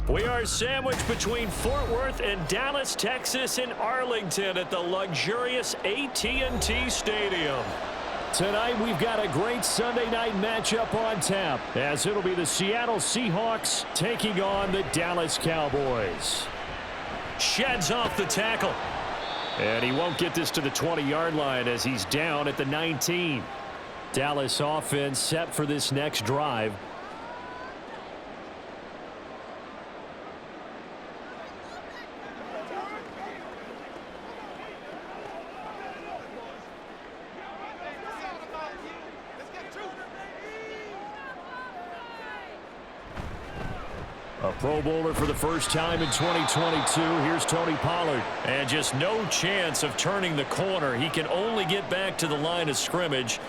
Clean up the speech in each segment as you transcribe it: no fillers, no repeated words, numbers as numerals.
We are sandwiched between Fort Worth and Dallas, Texas in Arlington at the luxurious AT&T Stadium. Tonight we've got a great Sunday night matchup on tap, as it'll be the Seattle Seahawks taking on the Dallas Cowboys. Sheds off the tackle. And he won't get this to the 20-yard line as he's down at the 19. Dallas offense set for this next drive. A Pro Bowler for the first time in 2022. Here's Tony Pollard. And just no chance of turning the corner. He can only get back to the line of scrimmage.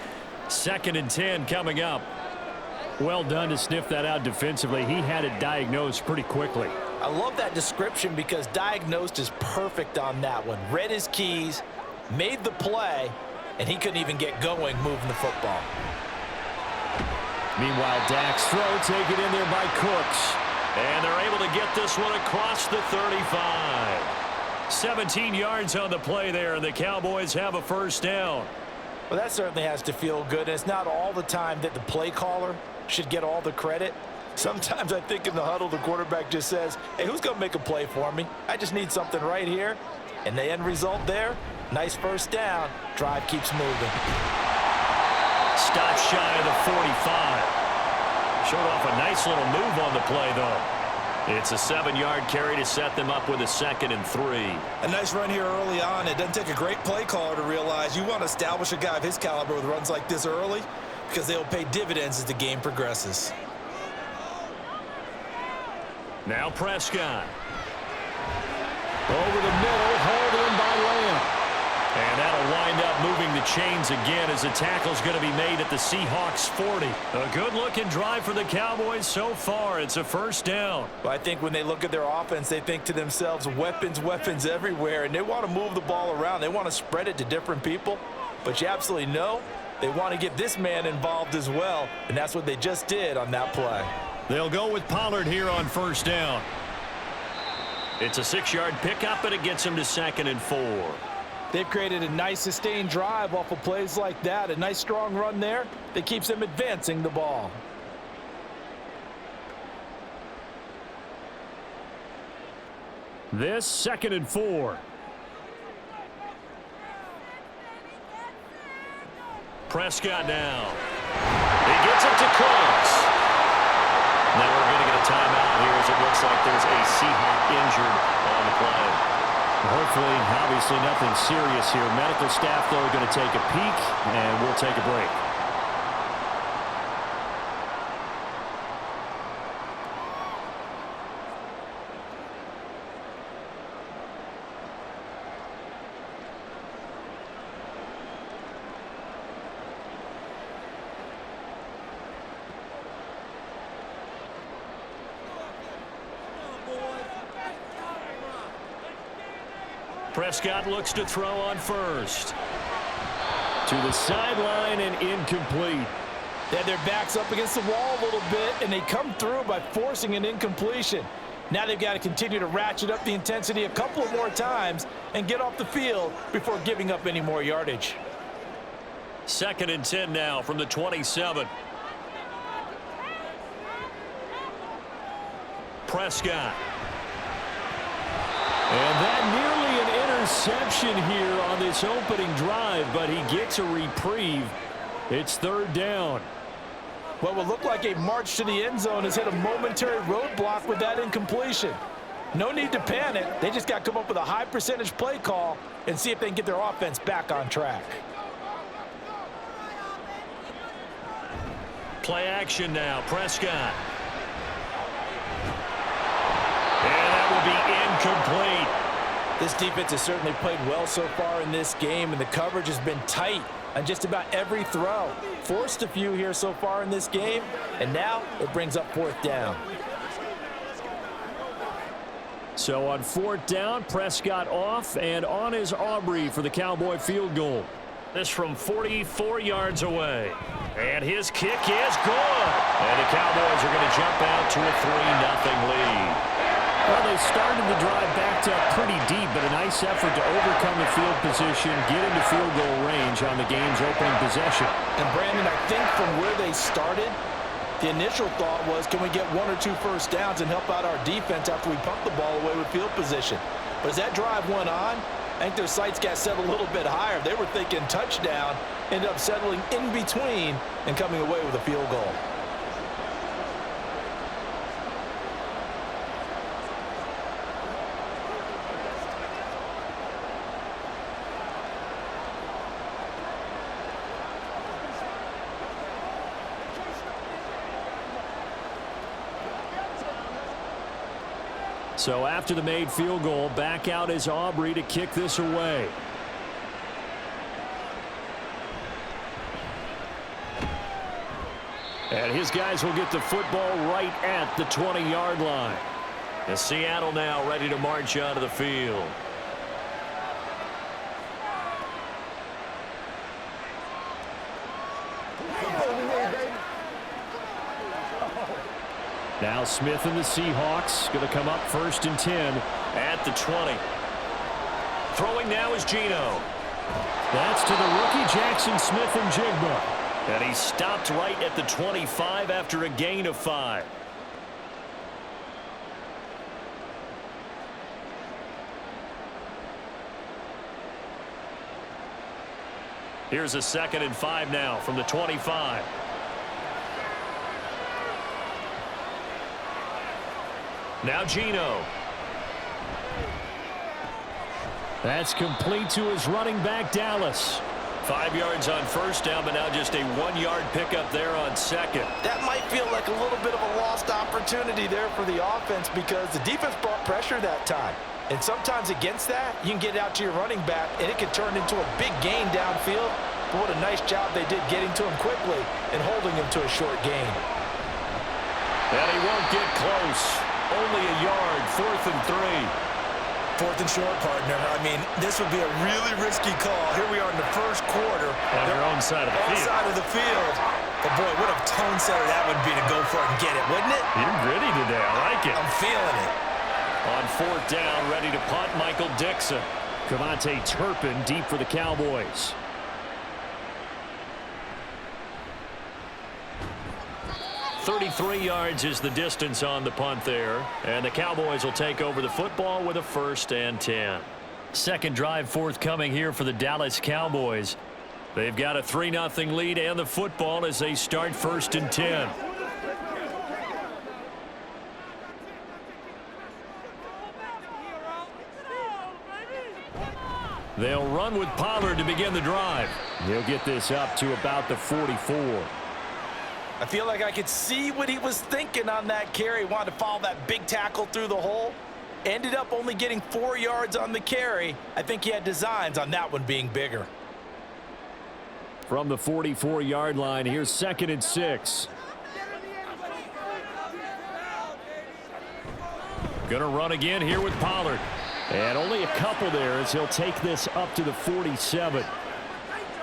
2nd and 10 coming up. Well done to sniff that out defensively. He had it diagnosed pretty quickly. I love that description because diagnosed is perfect on that one. Read his keys, made the play, and he couldn't even get going moving the football. Meanwhile, Dak's throw taken in there by Cooks. And they're able to get this one across the 35. 17 yards on the play there, and the Cowboys have a first down. Well, that certainly has to feel good. It's not all the time that the play caller should get all the credit. Sometimes I think in the huddle, the quarterback just says, hey, who's going to make a play for me? I just need something right here. And the end result there, nice first down. Drive keeps moving. Stop shy of the 45. Showed off a nice little move on the play, though. It's a 7-yard carry to set them up with a 2nd and 3. A nice run here early on. It doesn't take a great play caller to realize you want to establish a guy of his caliber with runs like this early because they'll pay dividends as the game progresses. Now Prescott. Over the middle, hauled in by Lamb. And that'll wind up moving the chains again as the tackle's going to be made at the Seahawks 40. A good-looking drive for the Cowboys so far. It's a first down. Well, I think when they look at their offense, they think to themselves, weapons, weapons everywhere, and they want to move the ball around. They want to spread it to different people. But you absolutely know they want to get this man involved as well, and that's what they just did on that play. They'll go with Pollard here on first down. It's a 6-yard pickup, and it gets him to 2nd and 4. They've created a nice sustained drive off of plays like that. A nice strong run there that keeps them advancing the ball. This 2nd and 4. Prescott now. He gets it to Cooks. Now we're going to get a timeout here as it looks like there's a Seahawk injured on the play. Hopefully, obviously nothing serious here. Medical staff, though, are going to take a peek, and we'll take a break. Prescott looks to throw on first. To the sideline and incomplete. They had their backs up against the wall a little bit, and they come through by forcing an incompletion. Now they've got to continue to ratchet up the intensity a couple of more times and get off the field before giving up any more yardage. 2nd and 10 now from the 27. Prescott. And that nearly an interception here on this opening drive, but he gets a reprieve. It's 3rd down. What will look like a march to the end zone has hit a momentary roadblock with that incompletion. No need to panic. They just got to come up with a high percentage play call and see if they can get their offense back on track. Play action now. Prescott. And that will be incomplete. This defense has certainly played well so far in this game, and the coverage has been tight on just about every throw. Forced a few here so far in this game, and now it brings up 4th down. So on 4th down, Prescott off, and on is Aubrey for the Cowboy field goal. This from 44 yards away. And his kick is good. And the Cowboys are going to jump out to a 3-0 lead. they started the drive backed up pretty deep, but a nice effort to overcome the field position, get into field goal range on the game's opening possession. And, Brandon, I think from where they started, the initial thought was, can we get 1 or 2 first downs and help out our defense after we pump the ball away with field position? But as that drive went on, I think their sights got set a little bit higher. They were thinking touchdown, ended up settling in between and coming away with a field goal. So after the made field goal, back out is Aubrey to kick this away. And his guys will get the football right at the 20-yard line. And Seattle now ready to march onto the field. Now Smith and the Seahawks going to come up 1st and 10 at the 20. Throwing now is Geno. That's to the rookie Jackson Smith-Njigba. And he stopped right at the 25 after a gain of 5. Here's a 2nd and 5 now from the 25. Now Geno. That's complete to his running back, Dallas. 5 yards on 1st down, but now just a 1-yard pickup there on 2nd. That might feel like a little bit of a lost opportunity there for the offense because the defense brought pressure that time. And sometimes against that, you can get out to your running back, and it can turn into a big gain downfield. But what a nice job they did getting to him quickly and holding him to a short gain. And he won't get close. Only a yard, 4th and 3. 4th and short, partner. I mean, this would be a really risky call. Here we are in the 1st quarter. On their own side of the field. Side of the field. But, boy, what a tone setter that would be to go for it and get it, wouldn't it? You're gritty today. I like it. I'm feeling it. On 4th down, ready to punt, Michael Dixon. Cavante Turpin deep for the Cowboys. .33 yards is the distance on the punt there. And the Cowboys will take over the football with a 1st and 10. Second drive forthcoming here for the Dallas Cowboys. They've got a 3-0 lead and the football as they start 1st and 10. They'll run with Pollard to begin the drive. He'll get this up to about the 44. I feel like I could see what he was thinking on that carry. Wanted to follow that big tackle through the hole. Ended up only getting 4 yards on the carry. I think he had designs on that one being bigger. From the 44-yard line, here's 2nd and 6. Gonna run again here with Pollard. And only a couple there as he'll take this up to the 47.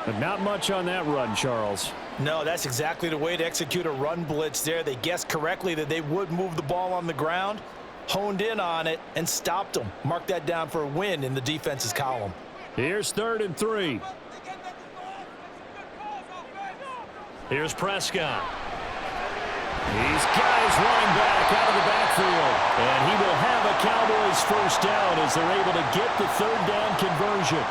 But not much on that run, Charles. No, that's exactly the way to execute a run blitz there. They guessed correctly that they would move the ball on the ground, honed in on it, and stopped them. Mark that down for a win in the defense's column. Here's 3rd and 3. Here's Prescott. These guys running back out of the backfield. And he will have a Cowboys 1st down as they're able to get the 3rd down conversion.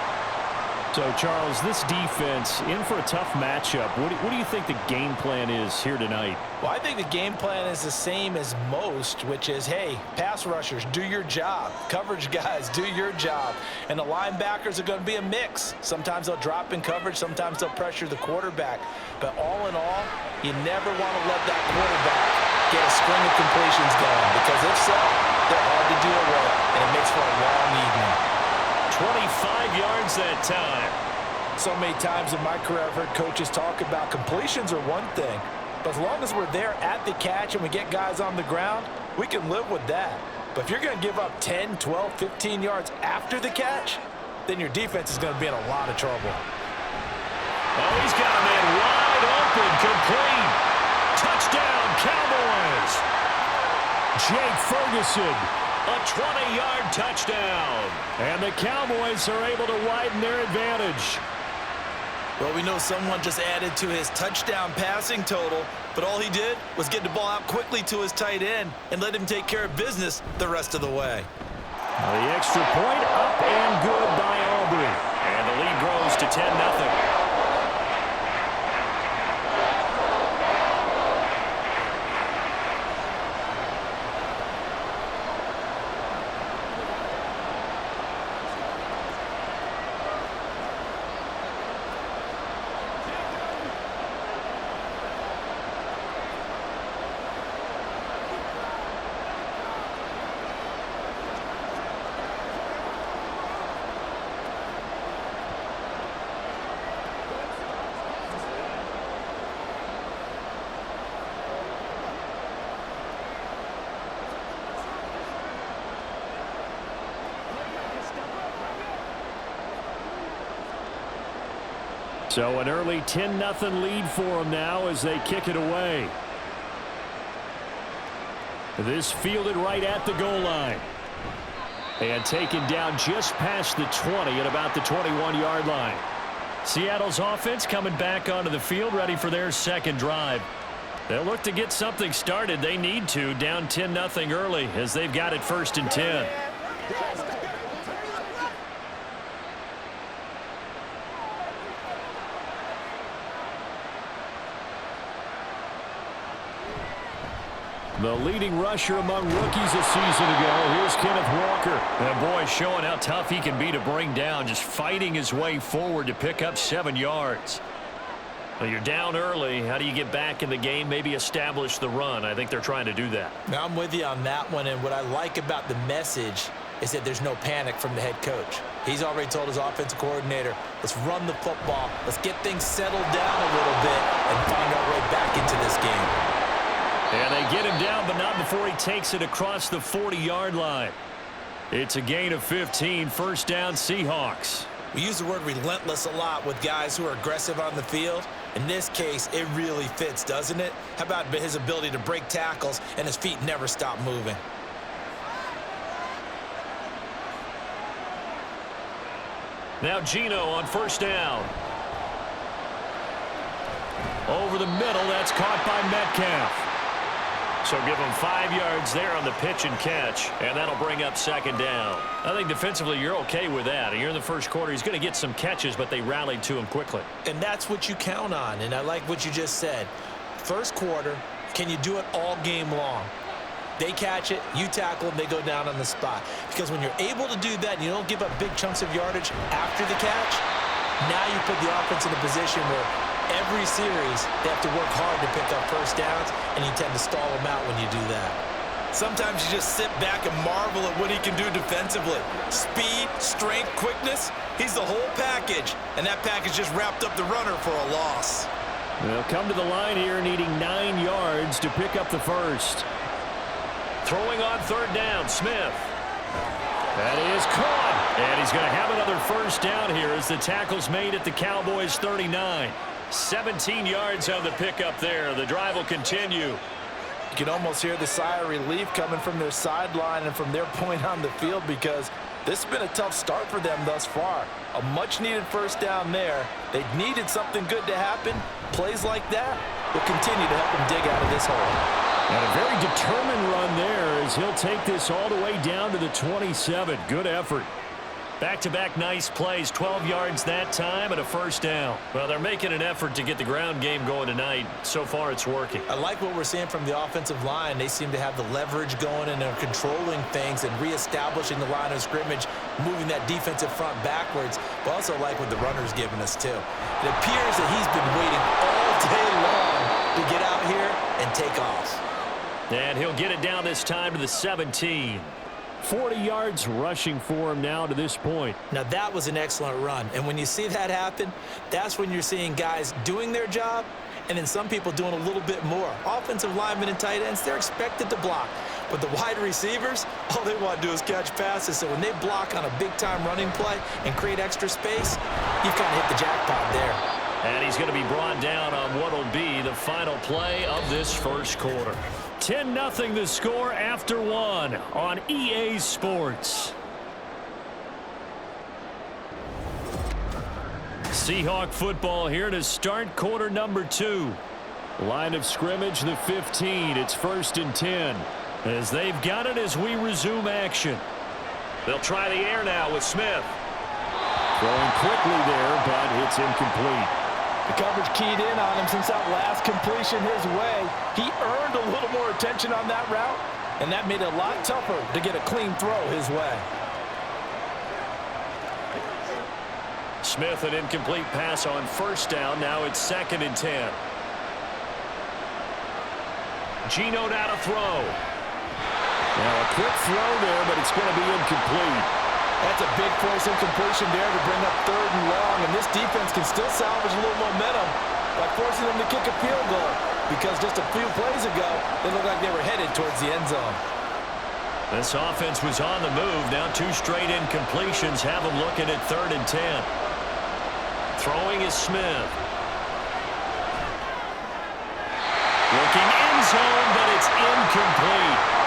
So, Charles, this defense in for a tough matchup. What do you think the game plan is here tonight? Well, I think the game plan is the same as most, which is, hey, pass rushers, do your job. Coverage guys, do your job. And the linebackers are going to be a mix. Sometimes they'll drop in coverage. Sometimes they'll pressure the quarterback. But all in all, you never want to let that quarterback get a string of completions going, because if so, they're hard to deal with, and it makes for a long evening. 25 yards that time. So many times in my career I've heard coaches talk about completions are one thing, but as long as we're there at the catch and we get guys on the ground, we can live with that. But if you're going to give up 10, 12, 15 yards after the catch, then your defense is going to be in a lot of trouble. Oh, he's got a man wide open, complete. Touchdown, Cowboys. Jake Ferguson A 20-yard touchdown. And the Cowboys are able to widen their advantage. Well, we know someone just added to his touchdown passing total, but all he did was get the ball out quickly to his tight end and let him take care of business the rest of the way. The extra point up and good by Aubrey. And the lead grows to 10-0. So an early 10-0 lead for them now as they kick it away. This fielded right at the goal line. And taken down just past the 20 at about the 21-yard line. Seattle's offense coming back onto the field, ready for their second drive. They'll look to get something started. They need to, down 10-0 early as they've got it 1st and 10. The leading rusher among rookies a season ago. Here's Kenneth Walker. And boy, showing how tough he can be to bring down, just fighting his way forward to pick up 7 yards. Well, you're down early. How do you get back in the game, maybe establish the run? I think they're trying to do that. Now, I'm with you on that one, and what I like about the message is that there's no panic from the head coach. He's already told his offensive coordinator, let's run the football, let's get things settled down a little bit and find our way back into this game. And they get him down, but not before he takes it across the 40-yard line. It's a gain of 15, 1st down Seahawks. We use the word relentless a lot with guys who are aggressive on the field. In this case, it really fits, doesn't it? How about his ability to break tackles and his feet never stop moving? Now Geno on 1st down. Over the middle, that's caught by Metcalf. So give him 5 yards there on the pitch and catch, and that'll bring up 2nd down. I think defensively you're okay with that. You're in the 1st quarter. He's going to get some catches, but they rallied to him quickly. And that's what you count on, and I like what you just said. 1st quarter, can you do it all game long? They catch it, you tackle them, they go down on the spot. Because when you're able to do that and you don't give up big chunks of yardage after the catch, now you put the offense in a position where every series, they have to work hard to pick up 1st downs, and you tend to stall them out when you do that. Sometimes you just sit back and marvel at what he can do defensively. Speed, strength, quickness, he's the whole package, and that package just wrapped up the runner for a loss. They'll come to the line here needing 9 yards to pick up the 1st. Throwing on 3rd down, Smith. That is caught, and he's going to have another 1st down here as the tackle's made at the Cowboys 39. 17 yards on the pickup there. The drive will continue. You can almost hear the sigh of relief coming from their sideline and from their point on the field because this has been a tough start for them thus far. A much-needed 1st down there. They needed something good to happen. Plays like that will continue to help them dig out of this hole. And a very determined run there as he'll take this all the way down to the 27. Good effort. Back-to-back nice plays, 12 yards that time and a 1st down. Well, they're making an effort to get the ground game going tonight. So far, it's working. I like what we're seeing from the offensive line. They seem to have the leverage going and they're controlling things and reestablishing the line of scrimmage, moving that defensive front backwards. But also like what the runner's giving us, too. It appears that he's been waiting all day long to get out here and take off. And he'll get it down this time to the 17. 40 yards rushing for him now to this point. Now, that was an excellent run. And when you see that happen, that's when you're seeing guys doing their job and then some people doing a little bit more. Offensive linemen and tight ends, they're expected to block. But the wide receivers, all they want to do is catch passes. So when they block on a big-time running play and create extra space, you've kind of hit the jackpot there. And he's going to be brought down on what will be the final play of this first quarter. 10-0 the score after one on EA Sports. Seahawk football here to start quarter number 2. Line of scrimmage, the 15. It's 1st and 10. As they've got it as we resume action. They'll try the air now with Smith. Throwing quickly there, but it's incomplete. The coverage keyed in on him since that last completion his way. He earned a little more attention on that route, and that made it a lot tougher to get a clean throw his way. Smith, an incomplete pass on 1st down. Now it's 2nd and 10. Geno now to throw. Now a quick throw there, but it's going to be incomplete. That's a big force incompletion there to bring up 3rd and long, and this defense can still salvage a little momentum by forcing them to kick a field goal, because just a few plays ago, they looked like they were headed towards the end zone. This offense was on the move. Now 2 straight incompletions have them looking at 3rd and 10. Throwing is Smith. Looking end zone, but it's incomplete.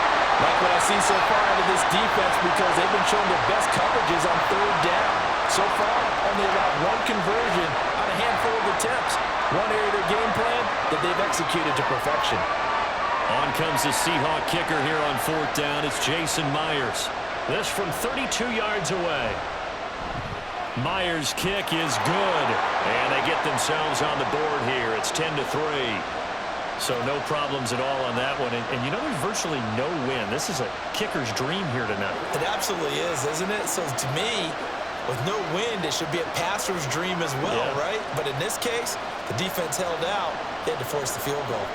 Like what I see so far out of this defense, because they've been showing their best coverages on 3rd down. So far, only allowed 1 conversion on a handful of attempts. One area of their game plan that they've executed to perfection. On comes the Seahawk kicker here on 4th down. It's Jason Myers. This from 32 yards away. Myers' kick is good, and they get themselves on the board here. It's 10-3. So no problems at all on that one. And you know, there's virtually no win. This is a kicker's dream here tonight. It absolutely is, isn't it? So to me, with no wind, it should be a passer's dream as well, right? But in this case, the defense held out. They had to force the field goal.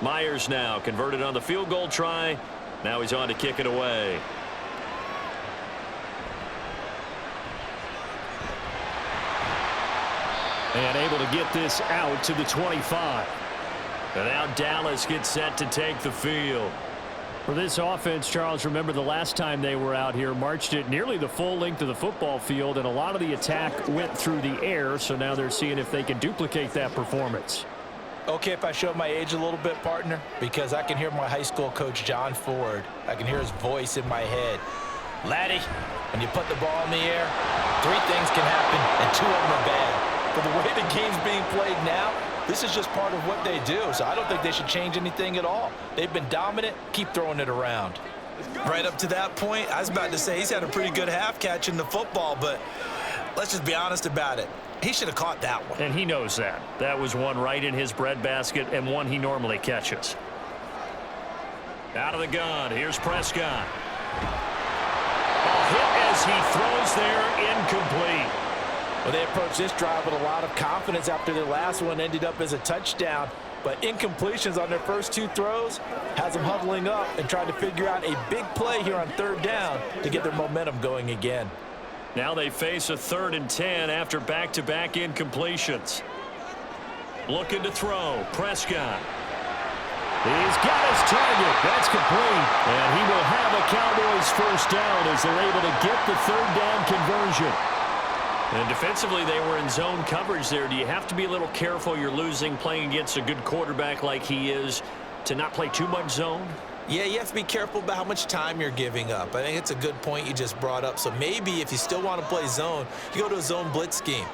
Myers now converted on the field goal try. Now he's on to kick it away. And able to get this out to the 25. And now Dallas gets set to take the field. For this offense, Charles, remember the last time they were out here, marched it nearly the full length of the football field, and a lot of the attack went through the air, so now they're seeing if they can duplicate that performance. Okay, if I show my age a little bit, partner, because I can hear my high school coach, John Ford. I can hear his voice in my head. Laddie, when you put the ball in the air, 3 things can happen, and 2 of them are bad. But the way the game's being played now, this is just part of what they do, so I don't think they should change anything at all. They've been dominant. Keep throwing it around. Right up to that point, I was about to say he's had a pretty good half catching the football, but let's just be honest about it. He should have caught that one. And he knows that. That was one right in his breadbasket and one he normally catches. Out of the gun. Here's Prescott. A hit as he throws there, incomplete. Well, they approached this drive with a lot of confidence after their last one ended up as a touchdown. But incompletions on their first 2 throws has them huddling up and trying to figure out a big play here on 3rd down to get their momentum going again. Now they face a 3rd and 10 after back-to-back incompletions. Looking to throw. Prescott. He's got his target. That's complete. And he will have a Cowboys first down as they're able to get the 3rd down conversion. And defensively, they were in zone coverage there. Do you have to be a little careful? You're losing playing against a good quarterback like he is to not play too much zone? Yeah, you have to be careful about how much time you're giving up. I think it's a good point you just brought up. So maybe if you still want to play zone, you go to a zone blitz scheme.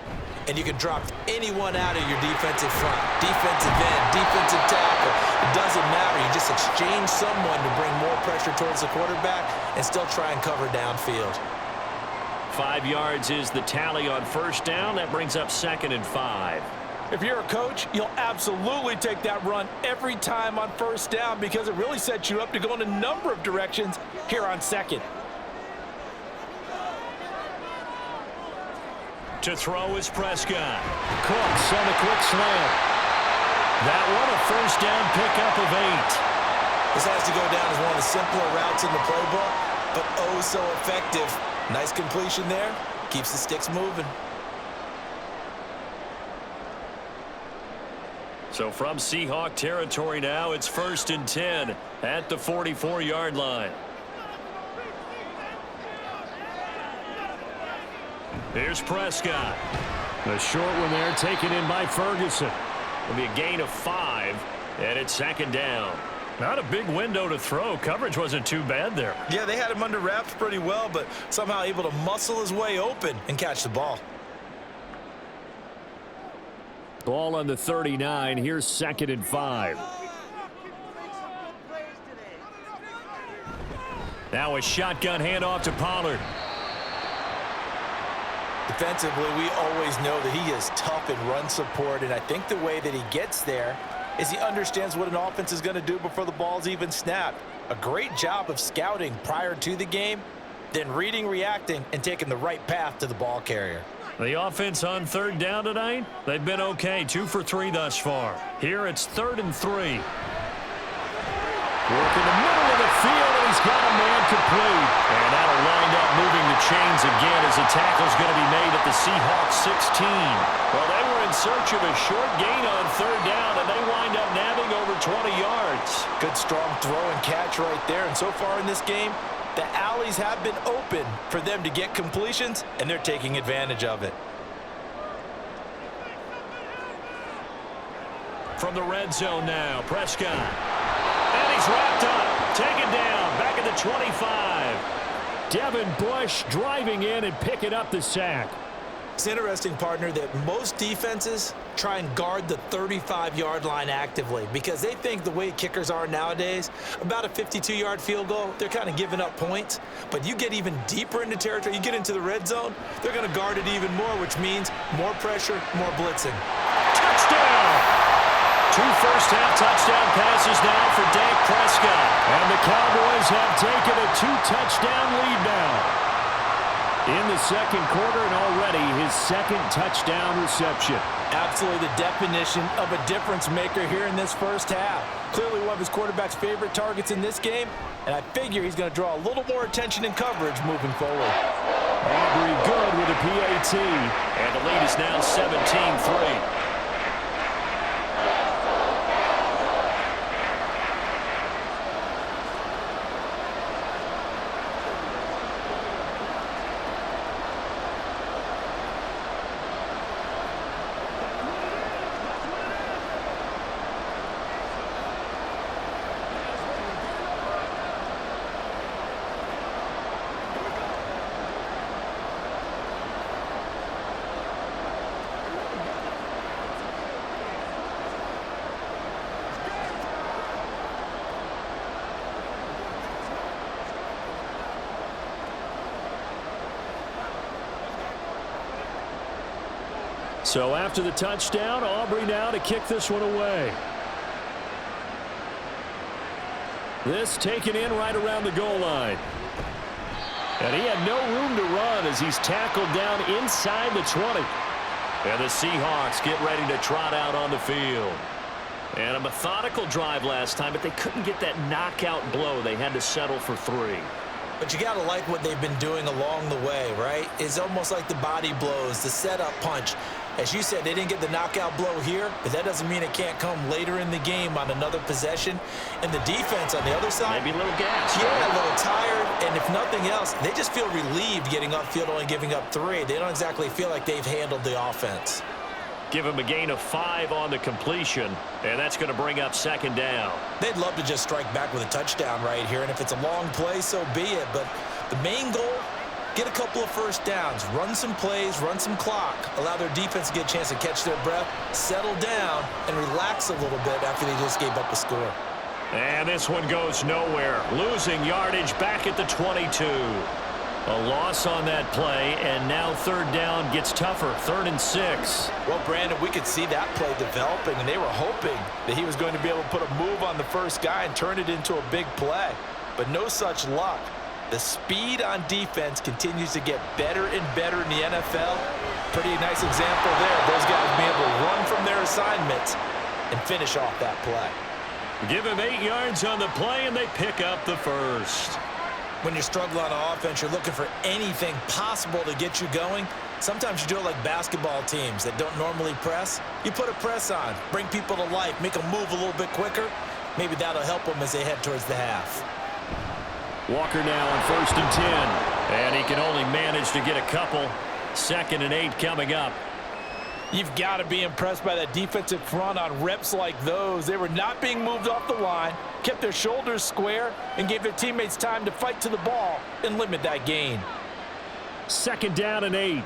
And you can drop anyone out of your defensive front, defensive end, defensive tackle. It doesn't matter. You just exchange someone to bring more pressure towards the quarterback and still try and cover downfield. 5 yards is the tally on first down. That brings up 2nd and 5. If you're a coach, you'll absolutely take that run every time on first down because it really sets you up to go in a number of directions here on 2nd. To throw is Prescott. Cooks on the quick slant. That one a first down pickup of 8. This has to go down as one of the simpler routes in the playbook, but oh so effective. Nice completion there. Keeps the sticks moving. So from Seahawk territory now, it's 1st and 10 at the 44-yard line. Here's Prescott. The short one there taken in by Ferguson. It'll be a gain of 5, and it's 2nd down. Not a big window to throw. Coverage wasn't too bad there. Yeah, they had him under wraps pretty well, but somehow able to muscle his way open and catch the ball. Ball on the 39. Here's 2nd and 5. Now a shotgun handoff to Pollard. Defensively, we always know that he is tough in run support, and I think the way that he gets there is he understands what an offense is going to do before the ball's even snapped. A great job of scouting prior to the game, then reading, reacting, and taking the right path to the ball carrier. The offense on 3rd down tonight, they've been okay. 2 for 3 thus far. Here it's 3rd and 3. Work in the middle of the field, and he's got a man complete. And that'll wind up moving the chains again as the tackle's going to be made at the Seahawks 16. Well, they were in search of a short gain on 3rd down, and they wind up nabbing over 20 yards. Good strong throw and catch right there. And so far in this game, the alleys have been open for them to get completions, and they're taking advantage of it. From the red zone now, Prescott. And he's wrapped up, taken down, back at the 25. Devin Bush driving in and picking up the sack. It's interesting, partner, that most defenses try and guard the 35-yard line actively because they think the way kickers are nowadays, about a 52-yard field goal, they're kind of giving up points. But you get even deeper into territory, you get into the red zone, they're going to guard it even more, which means more pressure, more blitzing. Touchdown! 2 first-half touchdown passes now for Dak Prescott. And the Cowboys have taken a 2-touchdown lead now in the 2nd quarter, and already his 2nd touchdown reception. Absolutely the definition of a difference maker here in this first half. Clearly one of his quarterback's favorite targets in this game, and I figure he's going to draw a little more attention and coverage moving forward. Aubrey good with a PAT, and the lead is now 17-3. So after the touchdown, Aubrey now to kick this one away. This taken in right around the goal line. And he had no room to run as he's tackled down inside the 20. And the Seahawks get ready to trot out on the field. And a methodical drive last time, but they couldn't get that knockout blow. They had to settle for 3. But you got to like what they've been doing along the way, right? It's almost like the body blows, the setup punch. As you said, they didn't get the knockout blow here, but that doesn't mean it can't come later in the game on another possession. And the defense on the other side, maybe a little gas. Yeah, a little tired. And if nothing else, they just feel relieved getting upfield, only giving up 3. They don't exactly feel like they've handled the offense. Give him a gain of 5 on the completion, and that's going to bring up 2nd down. They'd love to just strike back with a touchdown right here, and if it's a long play, so be it. But the main goal, get a couple of first downs, run some plays, run some clock, allow their defense to get a chance to catch their breath, settle down, and relax a little bit after they just gave up a score. And this one goes nowhere. Losing yardage back at the 22. A loss on that play, and now 3rd down gets tougher. 3rd and 6. Well, Brandon, we could see that play developing, and they were hoping that he was going to be able to put a move on the first guy and turn it into a big play. But no such luck. The speed on defense continues to get better and better in the NFL. Pretty nice example there. Those guys being able to run from their assignments and finish off that play. Give him 8 yards on the play, and they pick up the first. When you're struggling on offense, you're looking for anything possible to get you going. Sometimes you do it like basketball teams that don't normally press. You put a press on, bring people to life, make them move a little bit quicker. Maybe that'll help them as they head towards the half. Walker now on 1st and 10. And he can only manage to get a couple. 2nd and 8 coming up. You've got to be impressed by that defensive front on reps like those. They were not being moved off the line, kept their shoulders square, and gave their teammates time to fight to the ball and limit that gain. 2nd down and 8.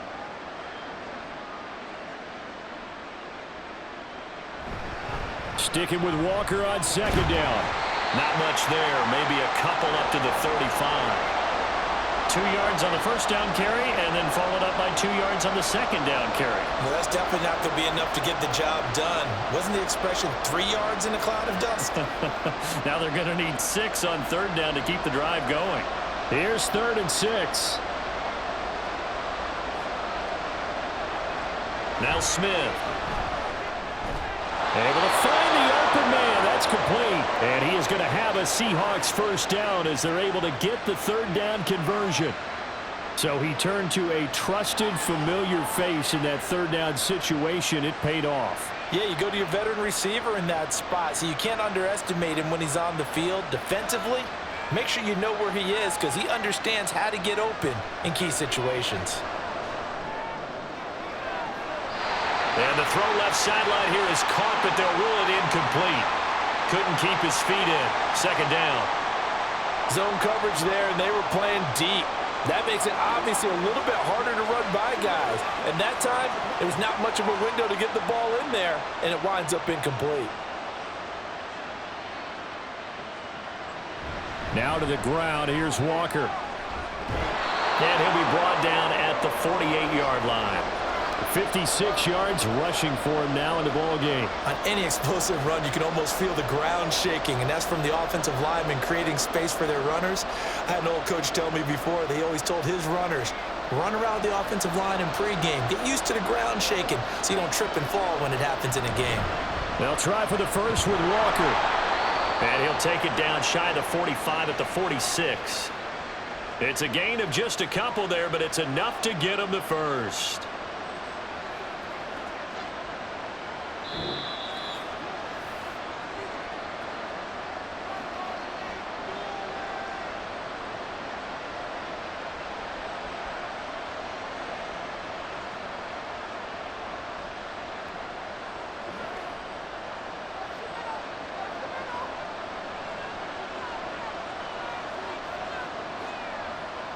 Sticking with Walker on 2nd down. Not much there. Maybe a couple up to the 35. 2 yards on the 1st down carry, and then followed up by 2 yards on the 2nd down carry. Well, that's definitely not going to be enough to get the job done. Wasn't the expression 3 yards in a cloud of dust? Now they're going to need 6 on 3rd down to keep the drive going. Here's 3rd and 6. Now Smith. Able to find the open man. That's complete. And he is going to have a Seahawks 1st down as they're able to get the 3rd down conversion. So he turned to a trusted, familiar face in that 3rd down situation. It paid off. Yeah, you go to your veteran receiver in that spot, so you can't underestimate him when he's on the field. Defensively, make sure you know where he is because he understands how to get open in key situations. And the throw left sideline here is caught, but they'll rule it incomplete. Couldn't keep his feet in. 2nd down. Zone coverage there, and they were playing deep. That makes it obviously a little bit harder to run by guys. And that time, there was not much of a window to get the ball in there, and it winds up incomplete. Now to the ground. Here's Walker. And he'll be brought down at the 48-yard line. 56 yards rushing for him now in the ball game. On any explosive run, you can almost feel the ground shaking, and that's from the offensive linemen creating space for their runners. I had an old coach tell me before, they always told his runners, run around the offensive line in pregame. Get used to the ground shaking so you don't trip and fall when it happens in a game. They'll try for the first with Walker. And he'll take it down shy of the 45 at the 46. It's a gain of just a couple there, but it's enough to get him the first.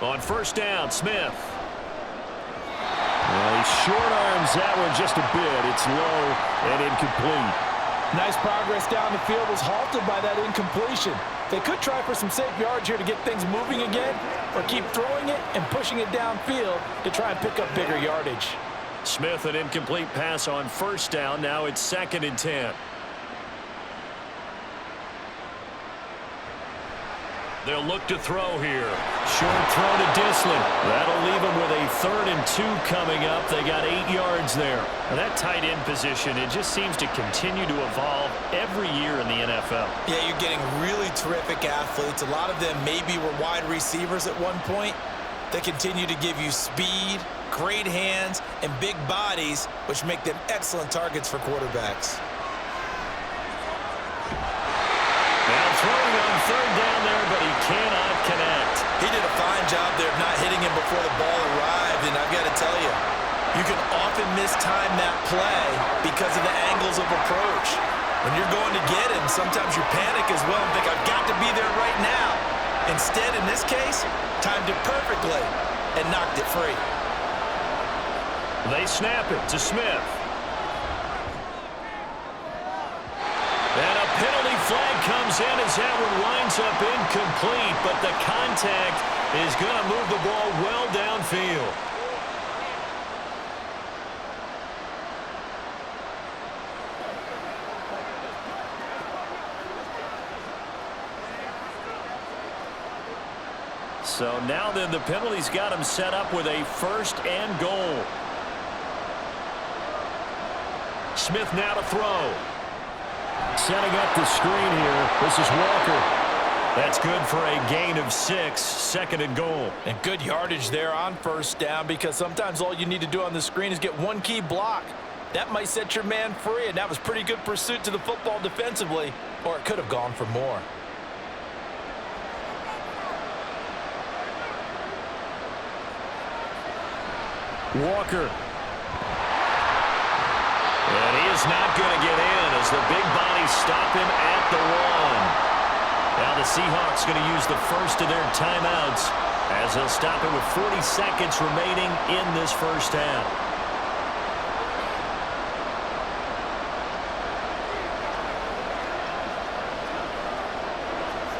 On 1st down, Smith. Well, he short arms that one just a bit. It's low and incomplete. Nice progress down the field was halted by that incompletion. They could try for some safe yards here to get things moving again, or keep throwing it and pushing it downfield to try and pick up bigger yardage. Smith, an incomplete pass on 1st down. Now it's 2nd and 10. They'll look to throw here. Short throw to Disley. That'll leave them with a 3rd and 2 coming up. They got 8 yards there. Now that tight end position, it just seems to continue to evolve every year in the NFL. Yeah, you're getting really terrific athletes. A lot of them maybe were wide receivers at one point. They continue to give you speed, great hands, and big bodies, which make them excellent targets for quarterbacks. Now throwing on 3rd down there, but he cannot connect. He did a fine job there of not hitting him before the ball arrived, and I've got to tell you, you can often mistime that play because of the angles of approach. When you're going to get him, sometimes you panic as well and think, I've got to be there right now. Instead, in this case, timed it perfectly and knocked it free. They snap it to Smith. And a penalty flag comes in as that one winds up incomplete, but the contact is going to move the ball well downfield. So now then, the penalty's got him set up with a 1st and goal. Smith now to throw. Setting up the screen here. This is Walker. That's good for a gain of 6, 2nd and goal. And good yardage there on 1st down, because sometimes all you need to do on the screen is get one key block. That might set your man free, and that was pretty good pursuit to the football defensively, or it could have gone for more. Walker. And he is not going to get in as the big bodies stop him at the 1. Now the Seahawks going to use the first of their timeouts as they'll stop it with 40 seconds remaining in this first half.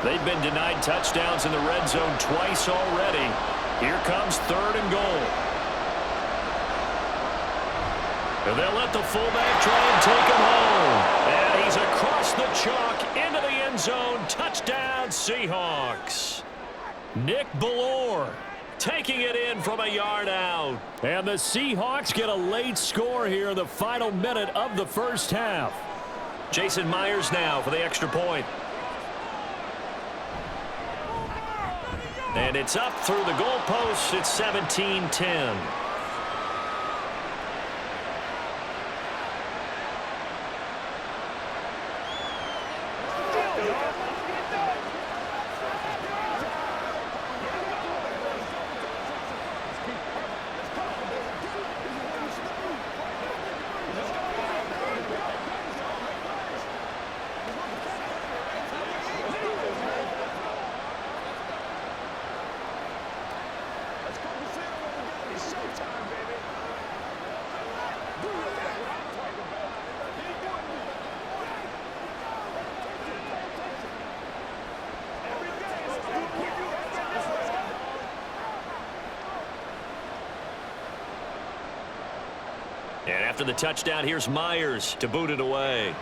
They've been denied touchdowns in the red zone twice already. Here comes 3rd and goal. And they'll let the fullback try and take him home. And he's across the chalk into the end zone. Touchdown, Seahawks. Nick Ballore taking it in from a yard out. And the Seahawks get a late score here in the final minute of the first half. Jason Myers now for the extra point. And it's up through the goalposts. It's 17-10. And after the touchdown, here's Myers to boot it away.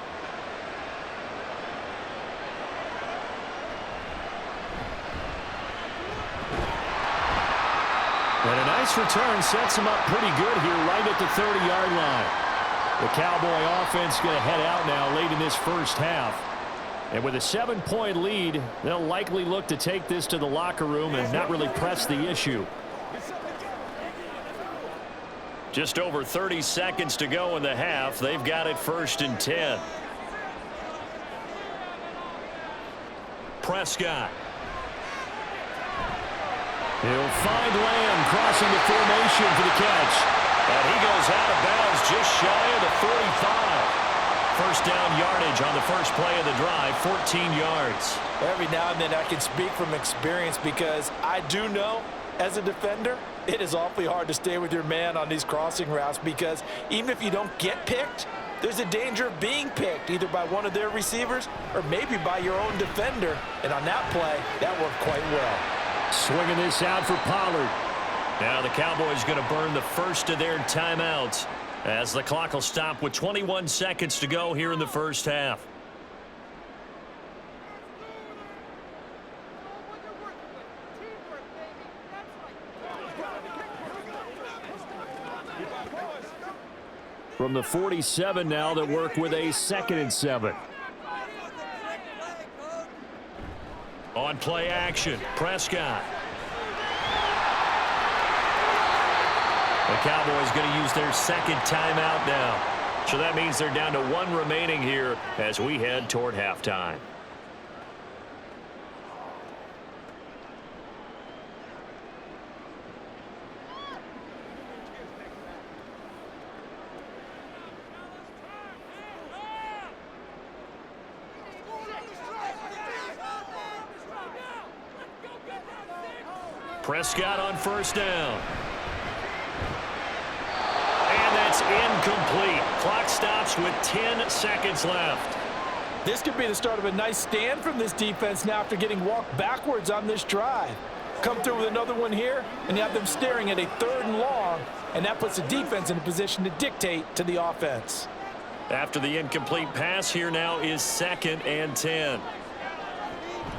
And a nice return sets him up pretty good here right at the 30-yard line. The Cowboy offense going to head out now late in this first half. And with a 7-point lead, they'll likely look to take this to the locker room and not really press the issue. Just over 30 seconds to go in the half. They've got it 1st and 10. Prescott. He'll find Lamb crossing the formation for the catch. And he goes out of bounds just shy of the 45. First down yardage on the first play of the drive, 14 yards. Every now and then I can speak from experience, because I do know as a defender, it is awfully hard to stay with your man on these crossing routes, because even if you don't get picked, there's a danger of being picked either by one of their receivers or maybe by your own defender. And on that play, that worked quite well. Swinging this out for Pollard. Now the Cowboys going to burn the first of their timeouts as the clock will stop with 21 seconds to go here in the first half. From the 47 now, they work with a 2nd and 7. On play action, Prescott. The Cowboys going to use their 2nd timeout now. So that means they're down to 1 remaining here as we head toward halftime. Prescott on first down. And that's incomplete. Clock stops with 10 seconds left. This could be the start of a nice stand from this defense now after getting walked backwards on this drive. Come through with another one here, and you have them staring at a 3rd and long, and that puts the defense in a position to dictate to the offense. After the incomplete pass, here now is 2nd and 10.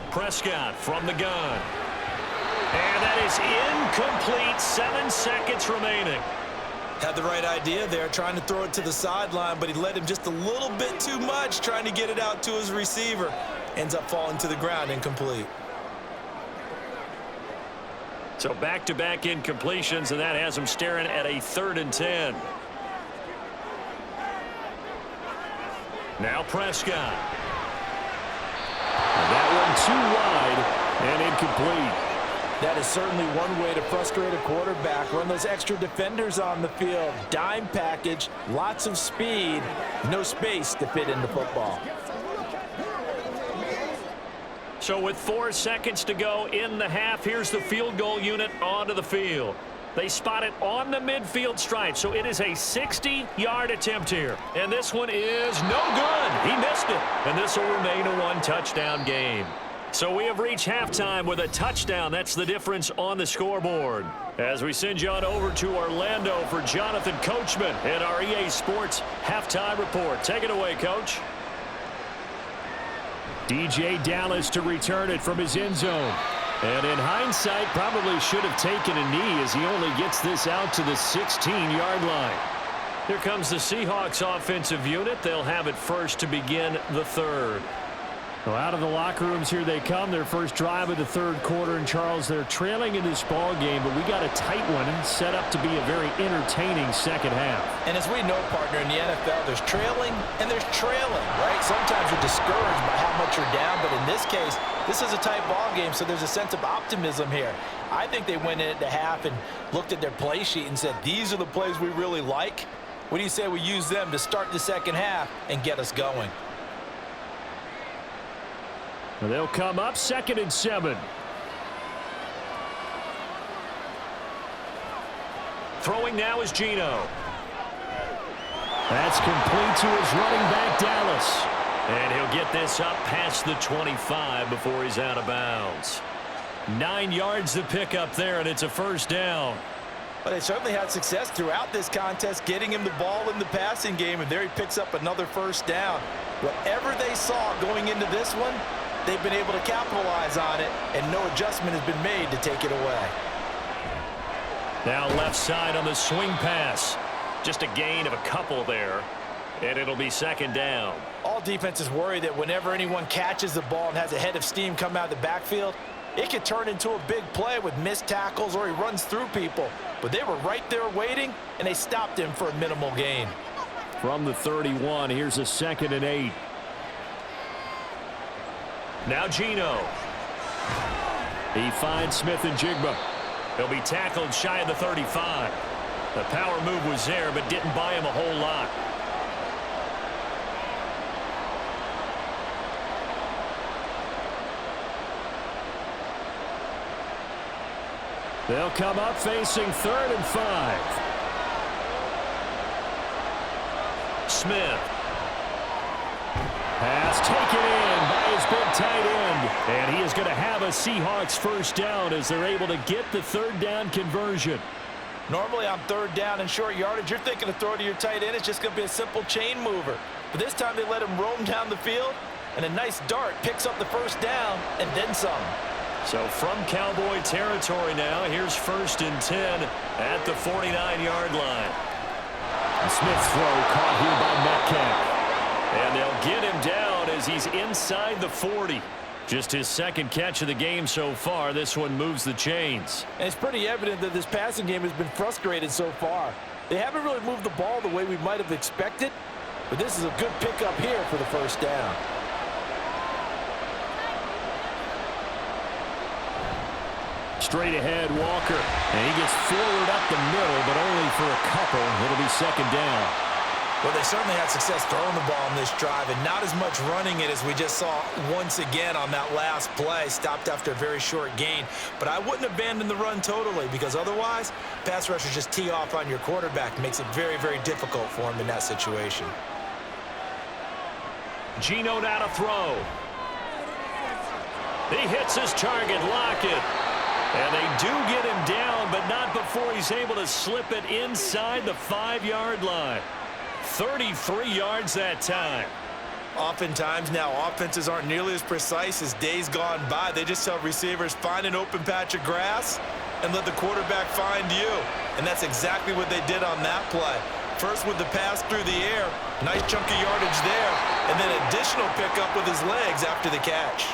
Prescott from the gun. And that is incomplete. 7 seconds remaining. Had the right idea there, trying to throw it to the sideline, but he led him just a little bit too much, trying to get it out to his receiver. Ends up falling to the ground, incomplete. So back-to-back incompletions, and that has him staring at a 3rd and 10. Now Prescott. That one too wide and incomplete. That is certainly one way to frustrate a quarterback. Run those extra defenders on the field. Dime package, lots of speed, no space to fit in the football. So with 4 seconds to go in the half, here's the field goal unit onto the field. They spot it on the midfield stripe, so it is a 60-yard attempt here. And this one is no good. He missed it. And this will remain a 1-touchdown game. So we have reached halftime with a touchdown. That's the difference on the scoreboard. As we send you on over to Orlando for Jonathan Coachman and our EA Sports halftime report. Take it away, Coach. DJ Dallas to return it from his end zone. And in hindsight, probably should have taken a knee as he only gets this out to the 16-yard line. Here comes the Seahawks offensive unit. They'll have it first to begin the 3rd. Well, out of the locker rooms, here they come. Their first drive of the 3rd quarter. And, Charles, they're trailing in this ball game, but we got a tight one and set up to be a very entertaining second half. And as we know, partner, in the NFL, there's trailing and there's trailing, right? Sometimes you're discouraged by how much you're down, but in this case, this is a tight ball game, so there's a sense of optimism here. I think they went into half and looked at their play sheet and said, these are the plays we really like. What do you say we use them to start the second half and get us going? They'll come up 2nd and 7. Throwing now is Geno. That's complete to his running back, Dallas. And he'll get this up past the 25 before he's out of bounds. 9 yards to pick up there, and it's a 1st down. But they certainly had success throughout this contest, getting him the ball in the passing game, and there he picks up another 1st down. Whatever they saw going into this one, they've been able to capitalize on it, and no adjustment has been made to take it away. Now left side on the swing pass. Just a gain of a couple there, and it'll be 2nd down. All defenses worry that whenever anyone catches the ball and has a head of steam come out of the backfield, it could turn into a big play with missed tackles or he runs through people. But they were right there waiting, and they stopped him for a minimal gain. From the 31, here's a 2nd and 8. Now Geno. He finds Smith and Jigba. He'll be tackled shy of the 35. The power move was there, but didn't buy him a whole lot. They'll come up facing 3rd and 5. Smith. Pass taken in by his big tight end. And he is going to have a Seahawks 1st down as they're able to get the 3rd down conversion. Normally on 3rd down and short yardage, you're thinking to throw to your tight end. It's just going to be a simple chain mover. But this time they let him roam down the field, and a nice dart picks up the 1st down and then some. So from Cowboy territory now, here's 1st and 10 at the 49-yard line. Smith's throw caught here by Metcalf. And they'll get him down as he's inside the 40. Just his 2nd catch of the game so far. This one moves the chains. And it's pretty evident that this passing game has been frustrated so far. They haven't really moved the ball the way we might have expected, but this is a good pickup here for the 1st down. Straight ahead, Walker. And he gets forward up the middle, but only for a couple. It'll be 2nd down. Well, they certainly had success throwing the ball on this drive and not as much running it as we just saw once again on that last play. Stopped after a very short gain. But I wouldn't abandon the run totally because otherwise, pass rushers just tee off on your quarterback. Makes it very, very difficult for him in that situation. Geno now to throw. He hits his target, Lockett. And they do get him down, but not before he's able to slip it inside the 5-yard line. 33 yards that time. Oftentimes now, offenses aren't nearly as precise as days gone by. They just tell receivers, find an open patch of grass and let the quarterback find you. And that's exactly what they did on that play. First with the pass through the air, nice chunk of yardage there, and then additional pickup with his legs after the catch.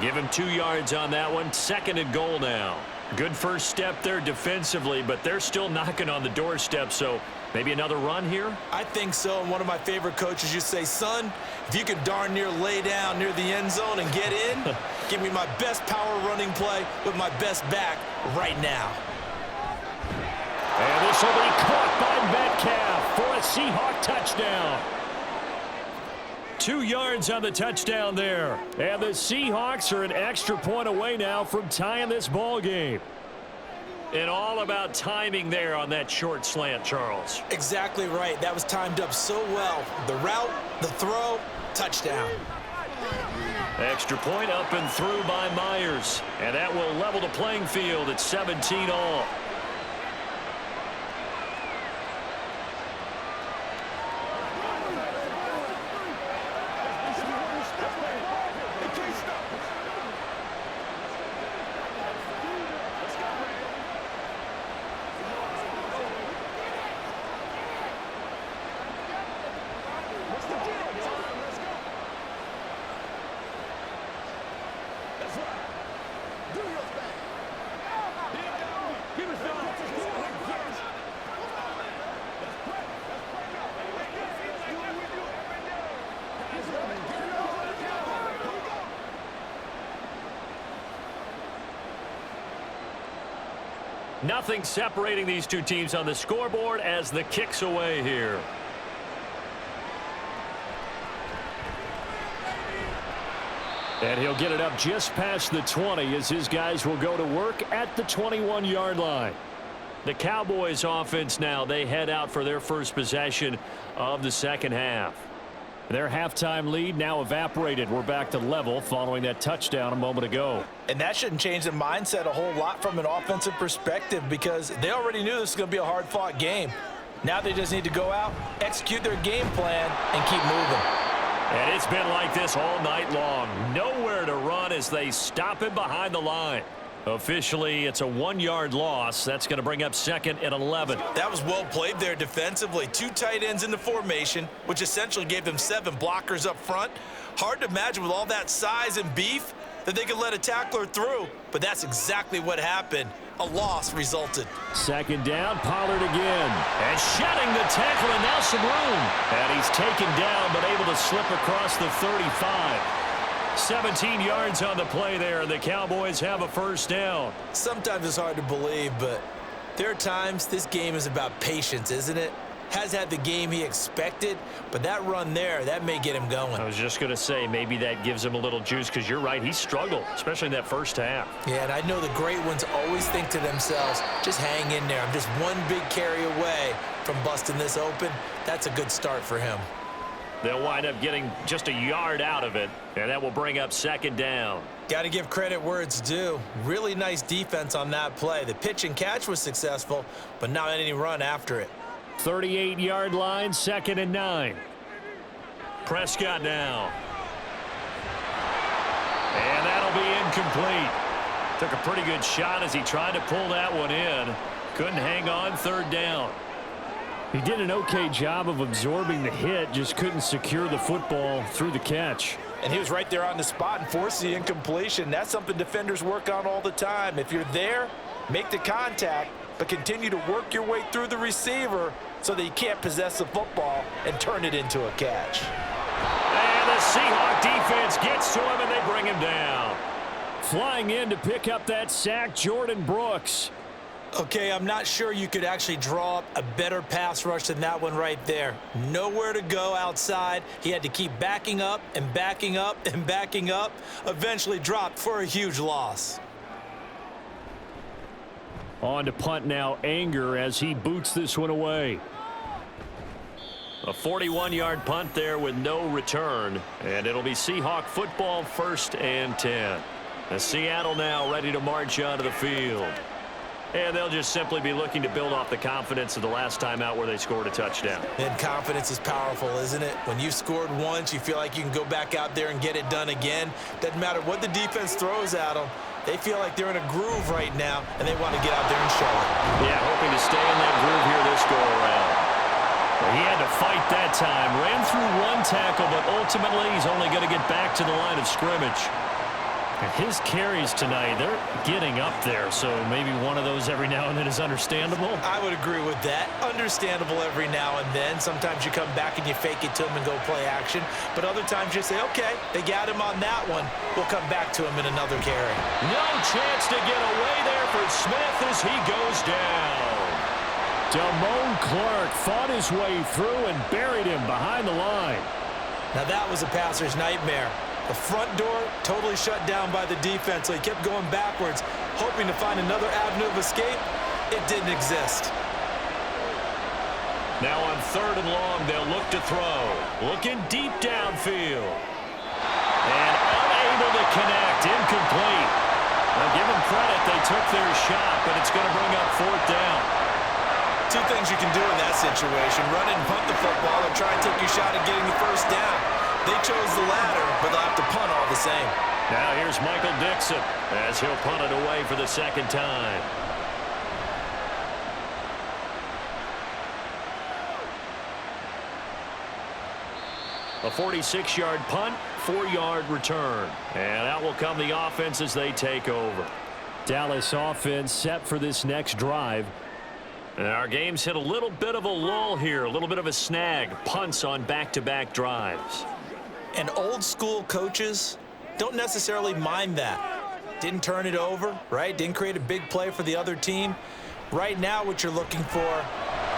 Give him 2 yards on that one. 2nd and goal now. Good first step there defensively, but they're still knocking on the doorstep, so maybe another run here? I think so, and one of my favorite coaches used to say, son, if you can darn near lay down near the end zone and get in, give me my best power running play with my best back right now. And this will be caught by Metcalf for a Seahawk touchdown. 2 yards on the touchdown there. And the Seahawks are an extra point away now from tying this ball game. And all about timing there on that short slant, Charles. Exactly right. That was timed up so well. The route, the throw, touchdown. Extra point up and through by Myers. And that will level the playing field at 17 all. Nothing separating these two teams on the scoreboard as the kick's away here. And he'll get it up just past the 20 as his guys will go to work at the 21-yard line. The Cowboys offense now, they head out for their first possession of the second half. Their halftime lead now evaporated. We're back to level following that touchdown a moment ago. And that shouldn't change the mindset a whole lot from an offensive perspective because they already knew this was going to be a hard-fought game. Now they just need to go out, execute their game plan, and keep moving. And it's been like this all night long. Nowhere to run as they stop him behind the line. Officially, it's a 1-yard loss. That's going to bring up 2nd and 11. That was well played there defensively. 2 tight ends in the formation, which essentially gave them 7 blockers up front. Hard to imagine with all that size and beef that they could let a tackler through, but that's exactly what happened. A loss resulted. 2nd down, Pollard again. And shedding the tackle, and now some room. And he's taken down, but able to slip across the 35. 17 yards on the play there, and the Cowboys have a first down. Sometimes it's hard to believe, but there are times this game is about patience, isn't it? Has had the game he expected, but that run there, that may get him going. I was just going to say, maybe that gives him a little juice, because you're right, he struggled, especially in that first half. Yeah, and I know the great ones always think to themselves, just hang in there. I'm just one big carry away from busting this open. That's a good start for him. They'll wind up getting just a yard out of it, and that will bring up 2nd down. Got to give credit where it's due. Really nice defense on that play. The pitch and catch was successful, but not any run after it. 38-yard line, 2nd and 9. Prescott now. And that'll be incomplete. Took a pretty good shot as he tried to pull that one in. Couldn't hang on, 3rd down. He did an okay job of absorbing the hit, just couldn't secure the football through the catch. And he was right there on the spot and forced the incompletion. That's something defenders work on all the time. If you're there, make the contact, but continue to work your way through the receiver so that you can't possess the football and turn it into a catch. And the Seahawks defense gets to him, and they bring him down. Flying in to pick up that sack, Jordan Brooks. Okay, I'm not sure you could actually draw up a better pass rush than that one right there. Nowhere to go outside. He had to keep backing up and backing up and backing up. Eventually dropped for a huge loss. On to punt now, Anger, as he boots this one away. A 41-yard punt there with no return. And it'll be Seahawk football, 1st and 10. And Seattle now ready to march onto the field. And they'll just simply be looking to build off the confidence of the last time out where they scored a touchdown. And confidence is powerful, isn't it? When you've scored once, you feel like you can go back out there and get it done again. Doesn't matter what the defense throws at them. They feel like they're in a groove right now, and they want to get out there and show it. Yeah, hoping to stay in that groove here this go-around. He had to fight that time. Ran through one tackle, but ultimately he's only going to get back to the line of scrimmage. His carries tonight, they're getting up there, so maybe one of those every now and then is understandable. I would agree with that. Understandable every now and then. Sometimes you come back and you fake it to him and go play action. But other times you say, okay, they got him on that one. We'll come back to him in another carry. No chance to get away there for Smith as he goes down. Damone Clark fought his way through and buried him behind the line. Now that was a passer's nightmare. The front door totally shut down by the defense, so he kept going backwards, hoping to find another avenue of escape. It didn't exist. Now on 3rd and long, they'll look to throw. Looking deep downfield. And unable to connect. Incomplete. Now give them credit. They took their shot, but it's going to bring up 4th down. Two things you can do in that situation. Run and punt the football or try and take your shot at getting the 1st down. They chose the latter, but they'll have to punt all the same. Now here's Michael Dixon as he'll punt it away for the 2nd time. A 46-yard punt, 4-yard return. And out will come the offense as they take over. Dallas offense set for this next drive. And our game's hit a little bit of a lull here, a little bit of a snag. Punts on back-to-back drives. And old-school coaches don't necessarily mind that. Didn't turn it over, right? Didn't create a big play for the other team. Right now what you're looking for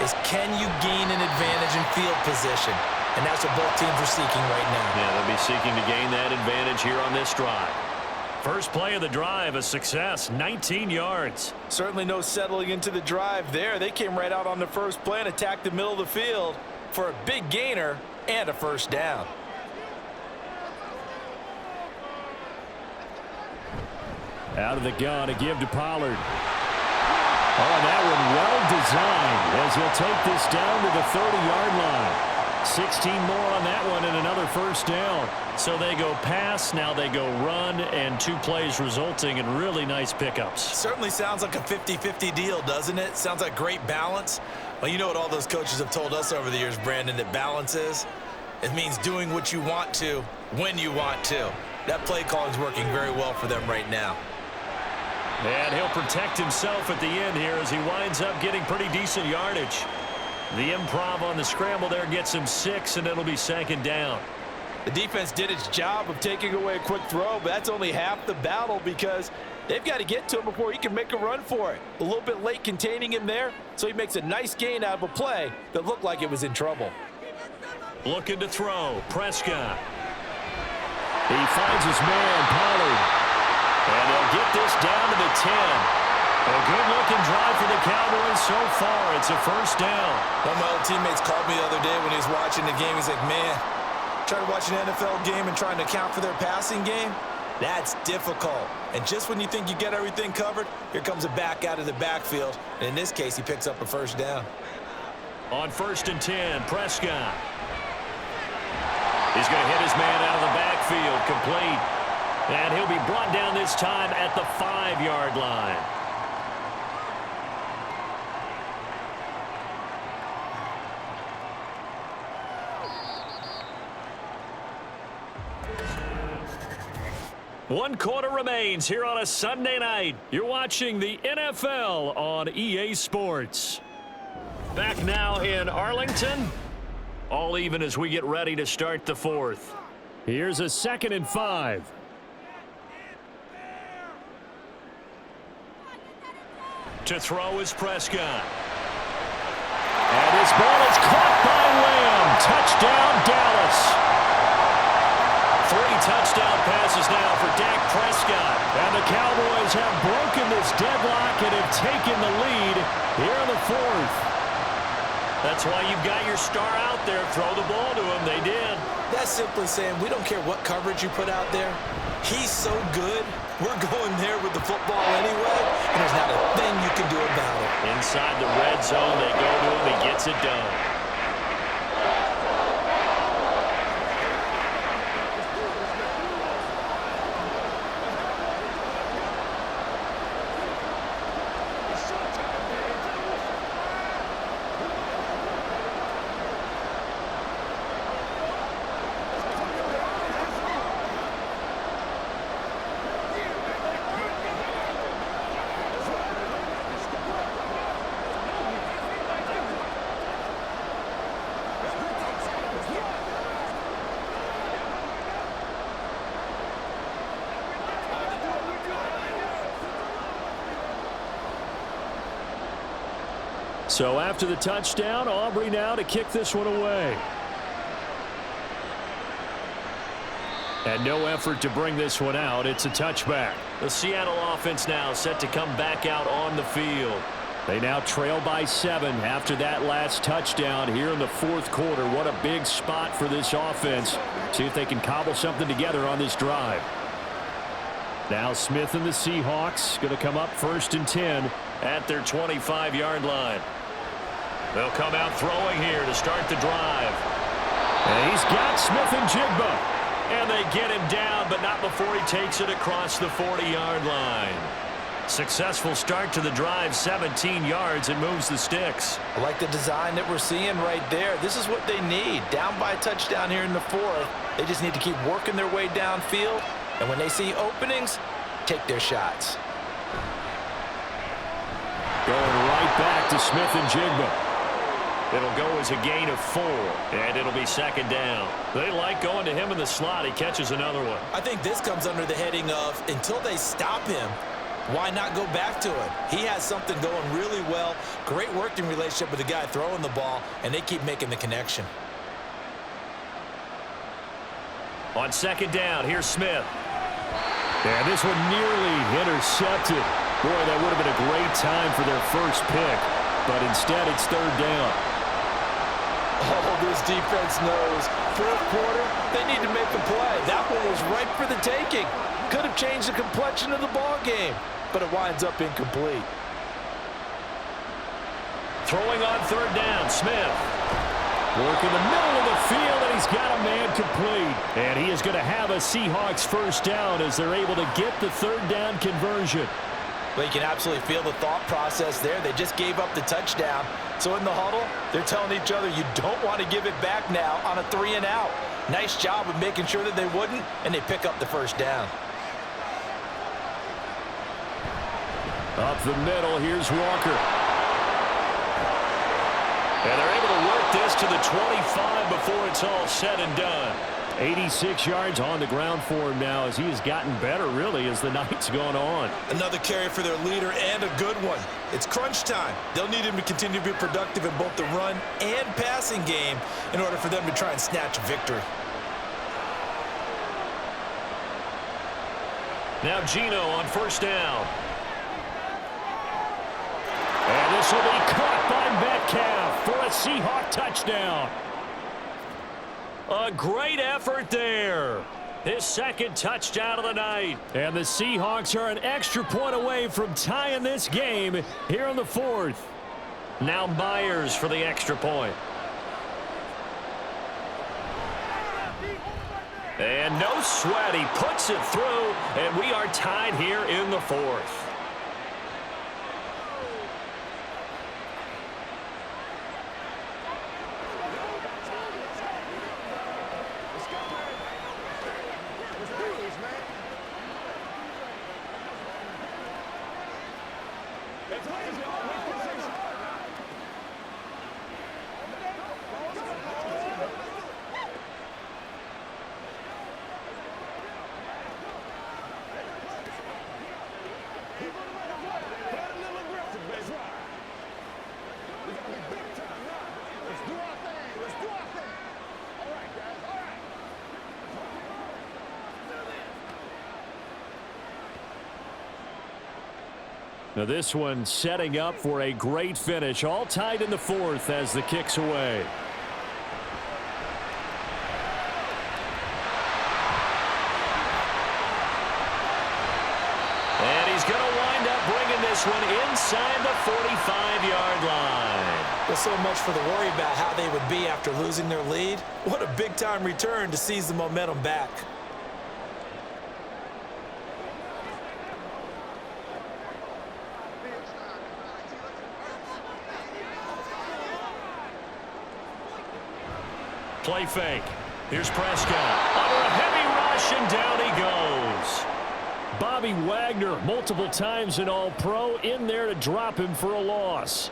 is can you gain an advantage in field position? And that's what both teams are seeking right now. Yeah, they'll be seeking to gain that advantage here on this drive. First play of the drive, a success, 19 yards. Certainly no settling into the drive there. They came right out on the first play and attacked the middle of the field for a big gainer and a 1st down. Out of the gun to give to Pollard. Oh, that one well designed as he'll take this down to the 30-yard line. 16 more on that one and another 1st down. So they go pass, now they go run, and 2 plays resulting in really nice pickups. Certainly sounds like a 50-50 deal, doesn't it? Sounds like great balance. Well, you know what all those coaches have told us over the years, Brandon, that balance is? It means doing what you want to when you want to. That play calling is working very well for them right now. And he'll protect himself at the end here as he winds up getting pretty decent yardage. The improv on the scramble there gets him 6, and it'll be 2nd down. The defense did its job of taking away a quick throw, but that's only half the battle because they've got to get to him before he can make a run for it. A little bit late containing him there, so he makes a nice gain out of a play that looked like it was in trouble. Looking to throw. Prescott. He finds his man, Pollard. And they'll get this down to the 10. A good-looking drive for the Cowboys so far. It's a 1st down. One of my old teammates called me the other day when he was watching the game. He's like, man, trying to watch an NFL game and trying to account for their passing game, that's difficult. And just when you think you get everything covered, here comes a back out of the backfield. And in this case, he picks up a 1st down. On 1st and 10, Prescott. He's going to hit his man out of the backfield, complete. And he'll be brought down this time at the 5-yard line. One quarter remains here on a Sunday night. You're watching the NFL on EA Sports. Back now in Arlington. All even as we get ready to start the 4th. Here's a 2nd and 5. To throw is Prescott. And his ball is caught by Lamb. Touchdown, Dallas. 3 touchdown passes now for Dak Prescott. And the Cowboys have broken this deadlock and have taken the lead here in the 4th. That's why you've got your star out there. Throw the ball to him. They did. That's simply saying we don't care what coverage you put out there. He's so good. We're going there with the football anyway, and there's not a thing you can do about it. Inside the red zone, they go to him. He gets it done. So after the touchdown, Aubrey now to kick this one away. And no effort to bring this one out. It's a touchback. The Seattle offense now set to come back out on the field. They now trail by 7 after that last touchdown here in the fourth quarter. What a big spot for this offense. See if they can cobble something together on this drive. Now Smith and the Seahawks going to come up 1st and 10 at their 25-yard line. They'll come out throwing here to start the drive. And he's got Smith and Jigba. And they get him down, but not before he takes it across the 40-yard line. Successful start to the drive, 17 yards, and moves the sticks. I like the design that we're seeing right there. This is what they need. Down by a touchdown here in the fourth. They just need to keep working their way downfield. And when they see openings, take their shots. Going right back to Smith and Jigba. It'll go as a gain of 4, and it'll be 2nd down. They like going to him in the slot. He catches another one. I think this comes under the heading of until they stop him, why not go back to it? He has something going really well. Great working relationship with the guy throwing the ball, and they keep making the connection. On 2nd down, here's Smith. And this one nearly intercepted. Boy, that would have been a great time for their first pick, but instead it's 3rd down. Oh, this defense knows. Fourth quarter, they need to make a play. That one was ripe for the taking. Could have changed the complexion of the ball game, but it winds up incomplete. Throwing on 3rd down, Smith. Work in the middle of the field, and he's got a man complete. And he is going to have a Seahawks 1st down as they're able to get the 3rd down conversion. Well, you can absolutely feel the thought process there. They just gave up the touchdown. So in the huddle, they're telling each other, you don't want to give it back now on a 3 and out. Nice job of making sure that they wouldn't, and they pick up the 1st down. Up the middle, here's Walker. And they're able to work this to the 25 before it's all said and done. 86 yards on the ground for him now as he has gotten better, really, as the night's gone on. Another carry for their leader and a good one. It's crunch time. They'll need him to continue to be productive in both the run and passing game in order for them to try and snatch a victory. Now Gino on 1st down. And this will be caught by Metcalf for a Seahawk touchdown. A great effort there. His 2nd touchdown of the night. And the Seahawks are an extra point away from tying this game here in the 4th. Now Myers for the extra point. And no sweat. He puts it through, and we are tied here in the 4th. Now this one setting up for a great finish. All tied in the 4th as the kick's away. Well, so much for the worry about how they would be after losing their lead. What a big-time return to seize the momentum back. Play fake. Here's Prescott. Under a heavy rush, and down he goes. Bobby Wagner, multiple times an All-Pro, in there to drop him for a loss.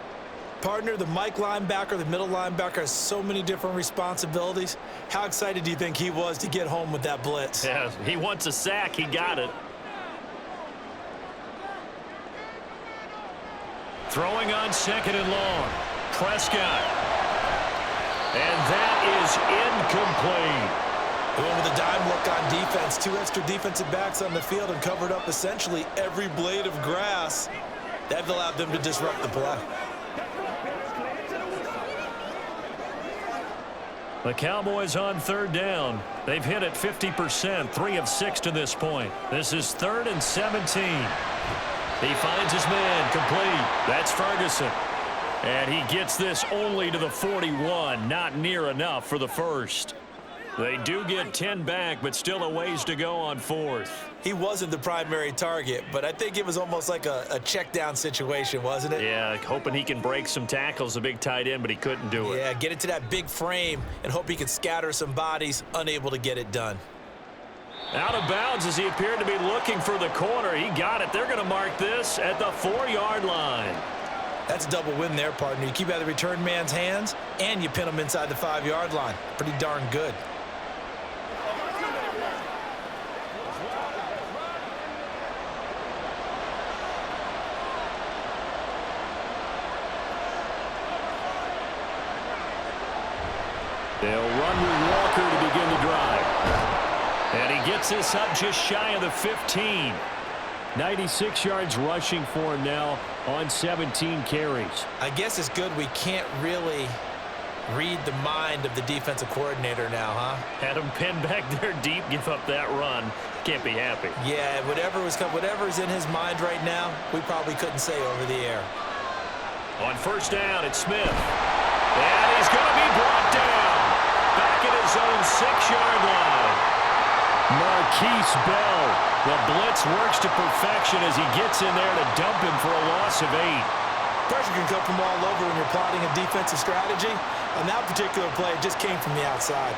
Partner, the Mike linebacker, the middle linebacker, has so many different responsibilities. How excited do you think he was to get home with that blitz? Yeah, he wants a sack. He got it. Throwing on 2nd and long. Prescott. And that is incomplete. They went with a dime look on defense. 2 extra defensive backs on the field and covered up essentially every blade of grass. That allowed them to disrupt the play. The Cowboys on 3rd down. They've hit it 50%, 3 of 6 to this point. This is 3rd and 17. He finds his man complete. That's Ferguson. And he gets this only to the 41, not near enough for the first. They do get 10 back, but still a ways to go on 4th. He wasn't the primary target, but I think it was almost like a check down situation, wasn't it? Yeah, hoping he can break some tackles, a big tight end, but he couldn't do it. Yeah, get it to that big frame and hope he can scatter some bodies, unable to get it done. Out of bounds as he appeared to be looking for the corner. He got it. They're going to mark this at the 4-yard line. That's a double win there, partner. You keep out of the return man's hands, and you pin him inside the 5-yard line. Pretty darn good. They'll run with Walker to begin the drive. And he gets this up just shy of the 15. 96 yards rushing for him now on 17 carries. I guess it's good we can't really read the mind of the defensive coordinator now, huh? Had him pinned back there deep, give up that run. Can't be happy. Yeah, whatever's in his mind right now, we probably couldn't say over the air. On 1st down, it's Smith. And he's going to be brought down. Back at his own 6-yard line. Marquise Bell. The blitz works to perfection as he gets in there to dump him for a loss of 8. Pressure can come from all over when you're plotting a defensive strategy. On that particular play, it just came from the outside.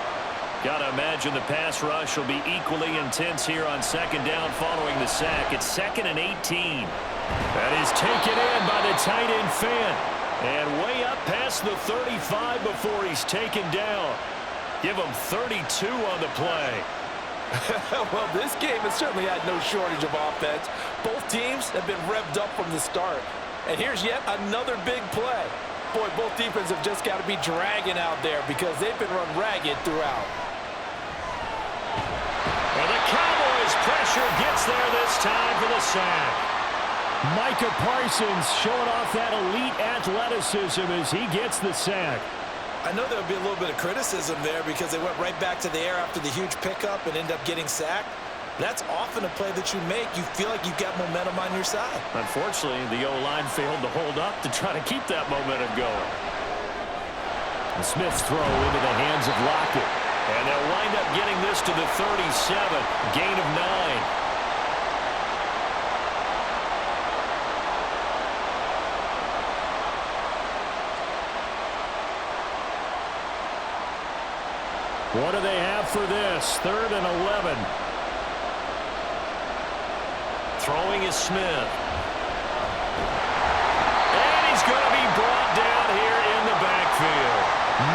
Got to imagine the pass rush will be equally intense here on 2nd down following the sack. It's 2nd and 18. That is taken in by the tight end Fant. And way up past the 35 before he's taken down. Give him 32 on the play. Well, this game has certainly had no shortage of offense. Both teams have been revved up from the start. And here's yet another big play. Boy, both defenses have just got to be dragging out there because they've been run ragged throughout. And the Cowboys pressure gets there this time for the sack. Micah Parsons showing off that elite athleticism as he gets the sack. I know there'll be a little bit of criticism there because they went right back to the air after the huge pickup and ended up getting sacked. That's often a play that you make. You feel like you've got momentum on your side. Unfortunately, the O-line failed to hold up to try to keep that momentum going. And Smith's throw into the hands of Lockett. And they'll wind up getting this to the 37. Gain of 9. What do they have for this? 3rd and 11. Throwing is Smith. And he's going to be brought down here in the backfield.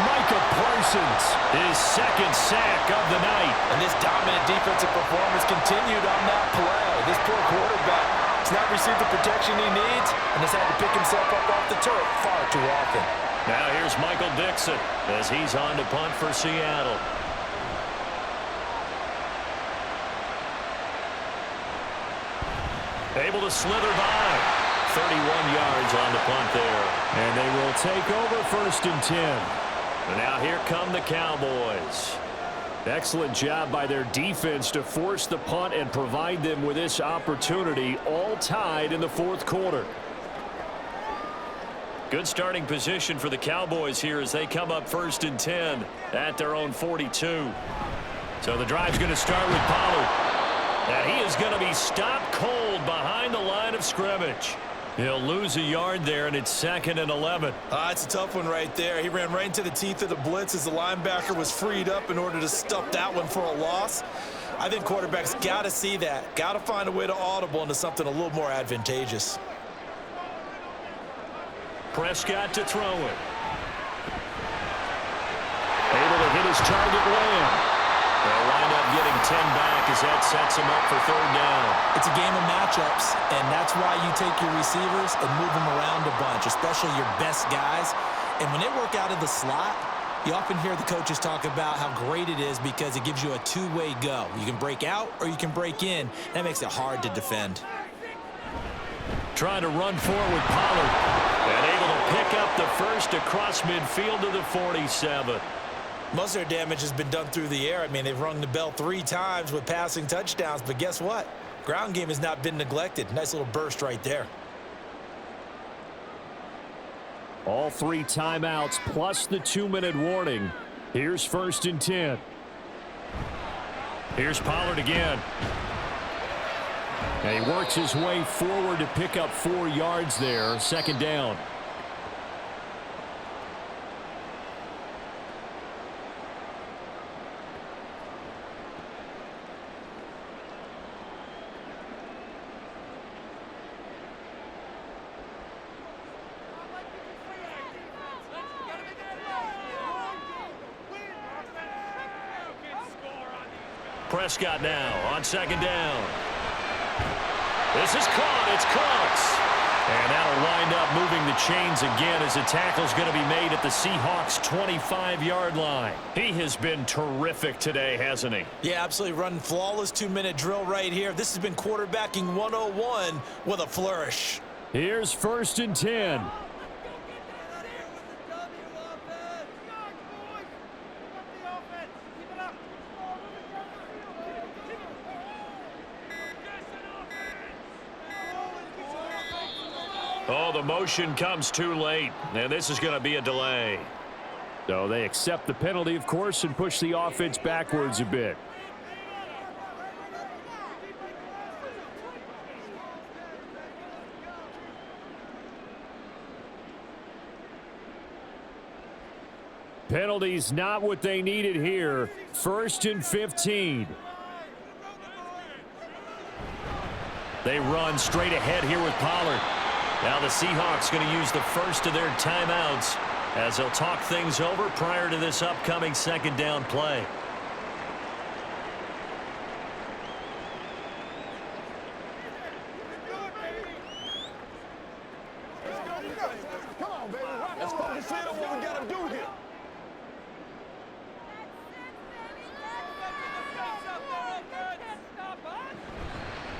Micah Parsons, his 2nd sack of the night. And this dominant defensive performance continued on that play. This poor quarterback has not received the protection he needs and has had to pick himself up off the turf far too often. Now here's Michael Dixon as he's on to punt for Seattle. Able to slither by. 31 yards on the punt there. And they will take over 1st and 10. And now here come the Cowboys. Excellent job by their defense to force the punt and provide them with this opportunity, all tied in the 4th quarter. Good starting position for the Cowboys here as they come up 1st and 10 at their own 42. So the drive's going to start with Pollard. And he is going to be stopped cold behind the line of scrimmage. He'll lose a yard there, and it's 2nd and 11. It's a tough one right there. He ran right into the teeth of the blitz as the linebacker was freed up in order to stuff that one for a loss. I think quarterbacks got to see that. Got to find a way to audible into something a little more advantageous. Prescott to throw it. Able to hit his target well. They'll wind up getting 10 back as that sets him up for 3rd down. It's a game of matchups, and that's why you take your receivers and move them around a bunch, especially your best guys. And when they work out of the slot, you often hear the coaches talk about how great it is because it gives you a two-way go. You can break out or you can break in. That makes it hard to defend. Trying to run forward with Pollard. And able to pick up the first across midfield to the 47. Most of their damage has been done through the air. I mean, they've rung the bell 3 times with passing touchdowns, but guess what? Ground game has not been neglected. Nice little burst right there. All 3 timeouts plus the 2-minute warning. Here's 1st and 10. Here's Pollard again. And he works his way forward to pick up 4 yards there. 2nd down. Prescott now on 2nd down. This is caught. It's close. And that'll wind up moving the chains again as the tackle's going to be made at the Seahawks' 25-yard line. He has been terrific today, hasn't he? Yeah, absolutely running flawless 2-minute drill right here. This has been quarterbacking 101 with a flourish. Here's 1st and 10. Oh, the motion comes too late, and this is going to be a delay. So they accept the penalty, of course, and push the offense backwards a bit. Penalties not what they needed here. 1st and 15. They run straight ahead here with Pollard. Now the Seahawks going to use the first of their timeouts as they'll talk things over prior to this upcoming 2nd down play. Come on, baby. Let's focus in on what we got to do here.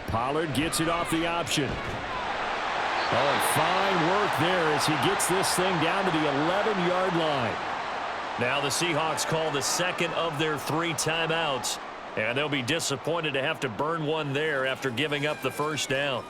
Pollard gets it off the option. Oh, and fine work there as he gets this thing down to the 11-yard line. Now the Seahawks call the 2nd of their 3 timeouts, and they'll be disappointed to have to burn one there after giving up the 1st down.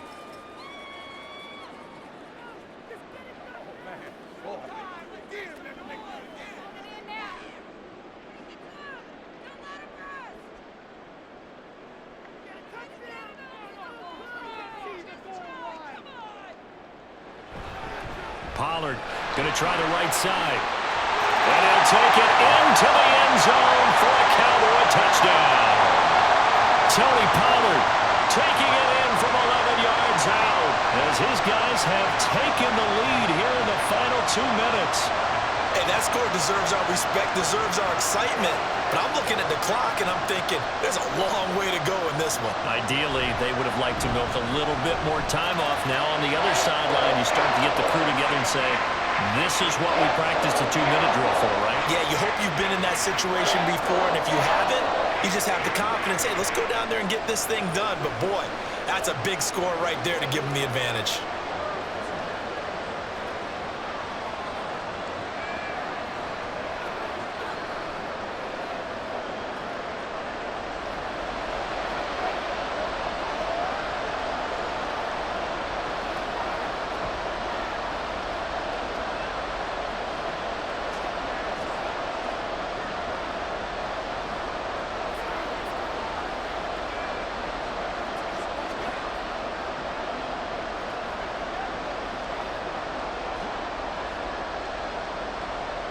Pollard going to try the right side. And he'll take it into the end zone for a Cowboy touchdown. Tony Pollard taking it in from 11 yards out as his guys have taken the lead here in the final 2 minutes. Hey, that score deserves our respect, deserves our excitement. But I'm looking at the clock, and I'm thinking there's a long way to go in this one. Ideally, they would have liked to milk a little bit more time off. Now on the other sideline, you start to get the crew together and say, this is what we practiced a 2-minute drill for, right? Yeah, you hope you've been in that situation before, and if you haven't, you just have the confidence, hey, let's go down there and get this thing done. But, boy, that's a big score right there to give them the advantage.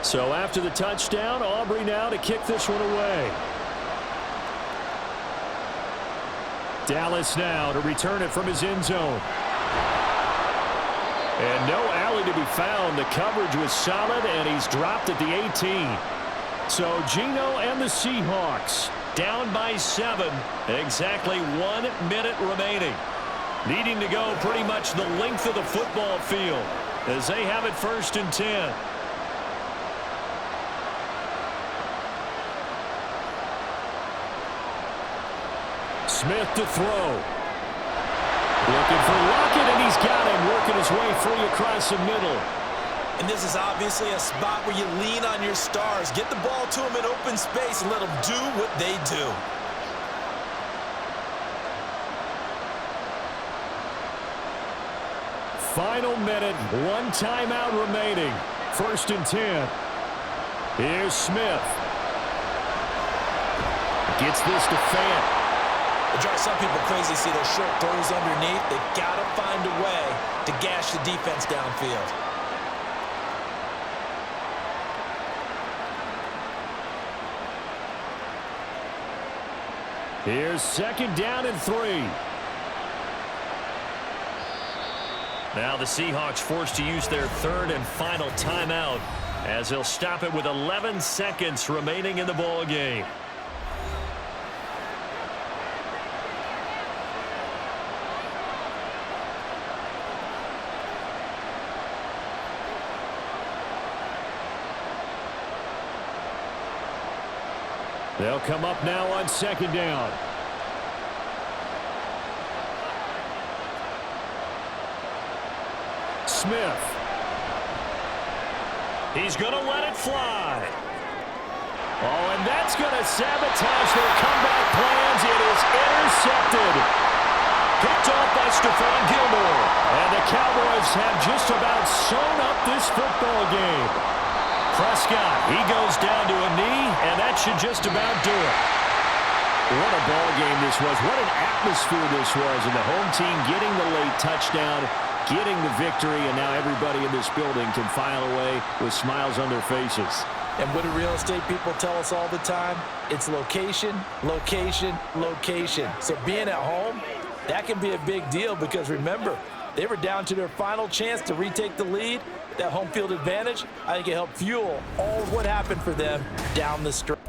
So after the touchdown, Aubrey now to kick this one away. Dallas now to return it from his end zone. And no alley to be found. The coverage was solid, and he's dropped at the 18. So Geno and the Seahawks down by 7. Exactly 1 minute remaining. Needing to go pretty much the length of the football field as they have it 1st and 10. Smith to throw. Looking for Lockett, and he's got him, working his way free across the middle. And this is obviously a spot where you lean on your stars. Get the ball to them in open space and let them do what they do. Final minute, 1 timeout remaining. 1st and 10. Here's Smith. Gets this to Fant. It drives some people crazy to see those short throws underneath. They've got to find a way to gash the defense downfield. Here's 2nd down and 3. Now the Seahawks forced to use their 3rd and final timeout as they'll stop it with 11 seconds remaining in the ball game. They'll come up now on 2nd down. Smith. He's going to let it fly. Oh, and that's going to sabotage their comeback plans. It is intercepted. Picked off by Stephon Gilmore. And the Cowboys have just about sewn up this football game. Prescott, he goes down to a knee, and that should just about do it. What a ball game this was. What an atmosphere this was. And the home team getting the late touchdown, getting the victory, and now everybody in this building can file away with smiles on their faces. And what do real estate people tell us all the time? It's location, location, location. So being at home, that can be a big deal because remember, they were down to their final chance to retake the lead. That home field advantage, I think it helped fuel all of what happened for them down the stretch.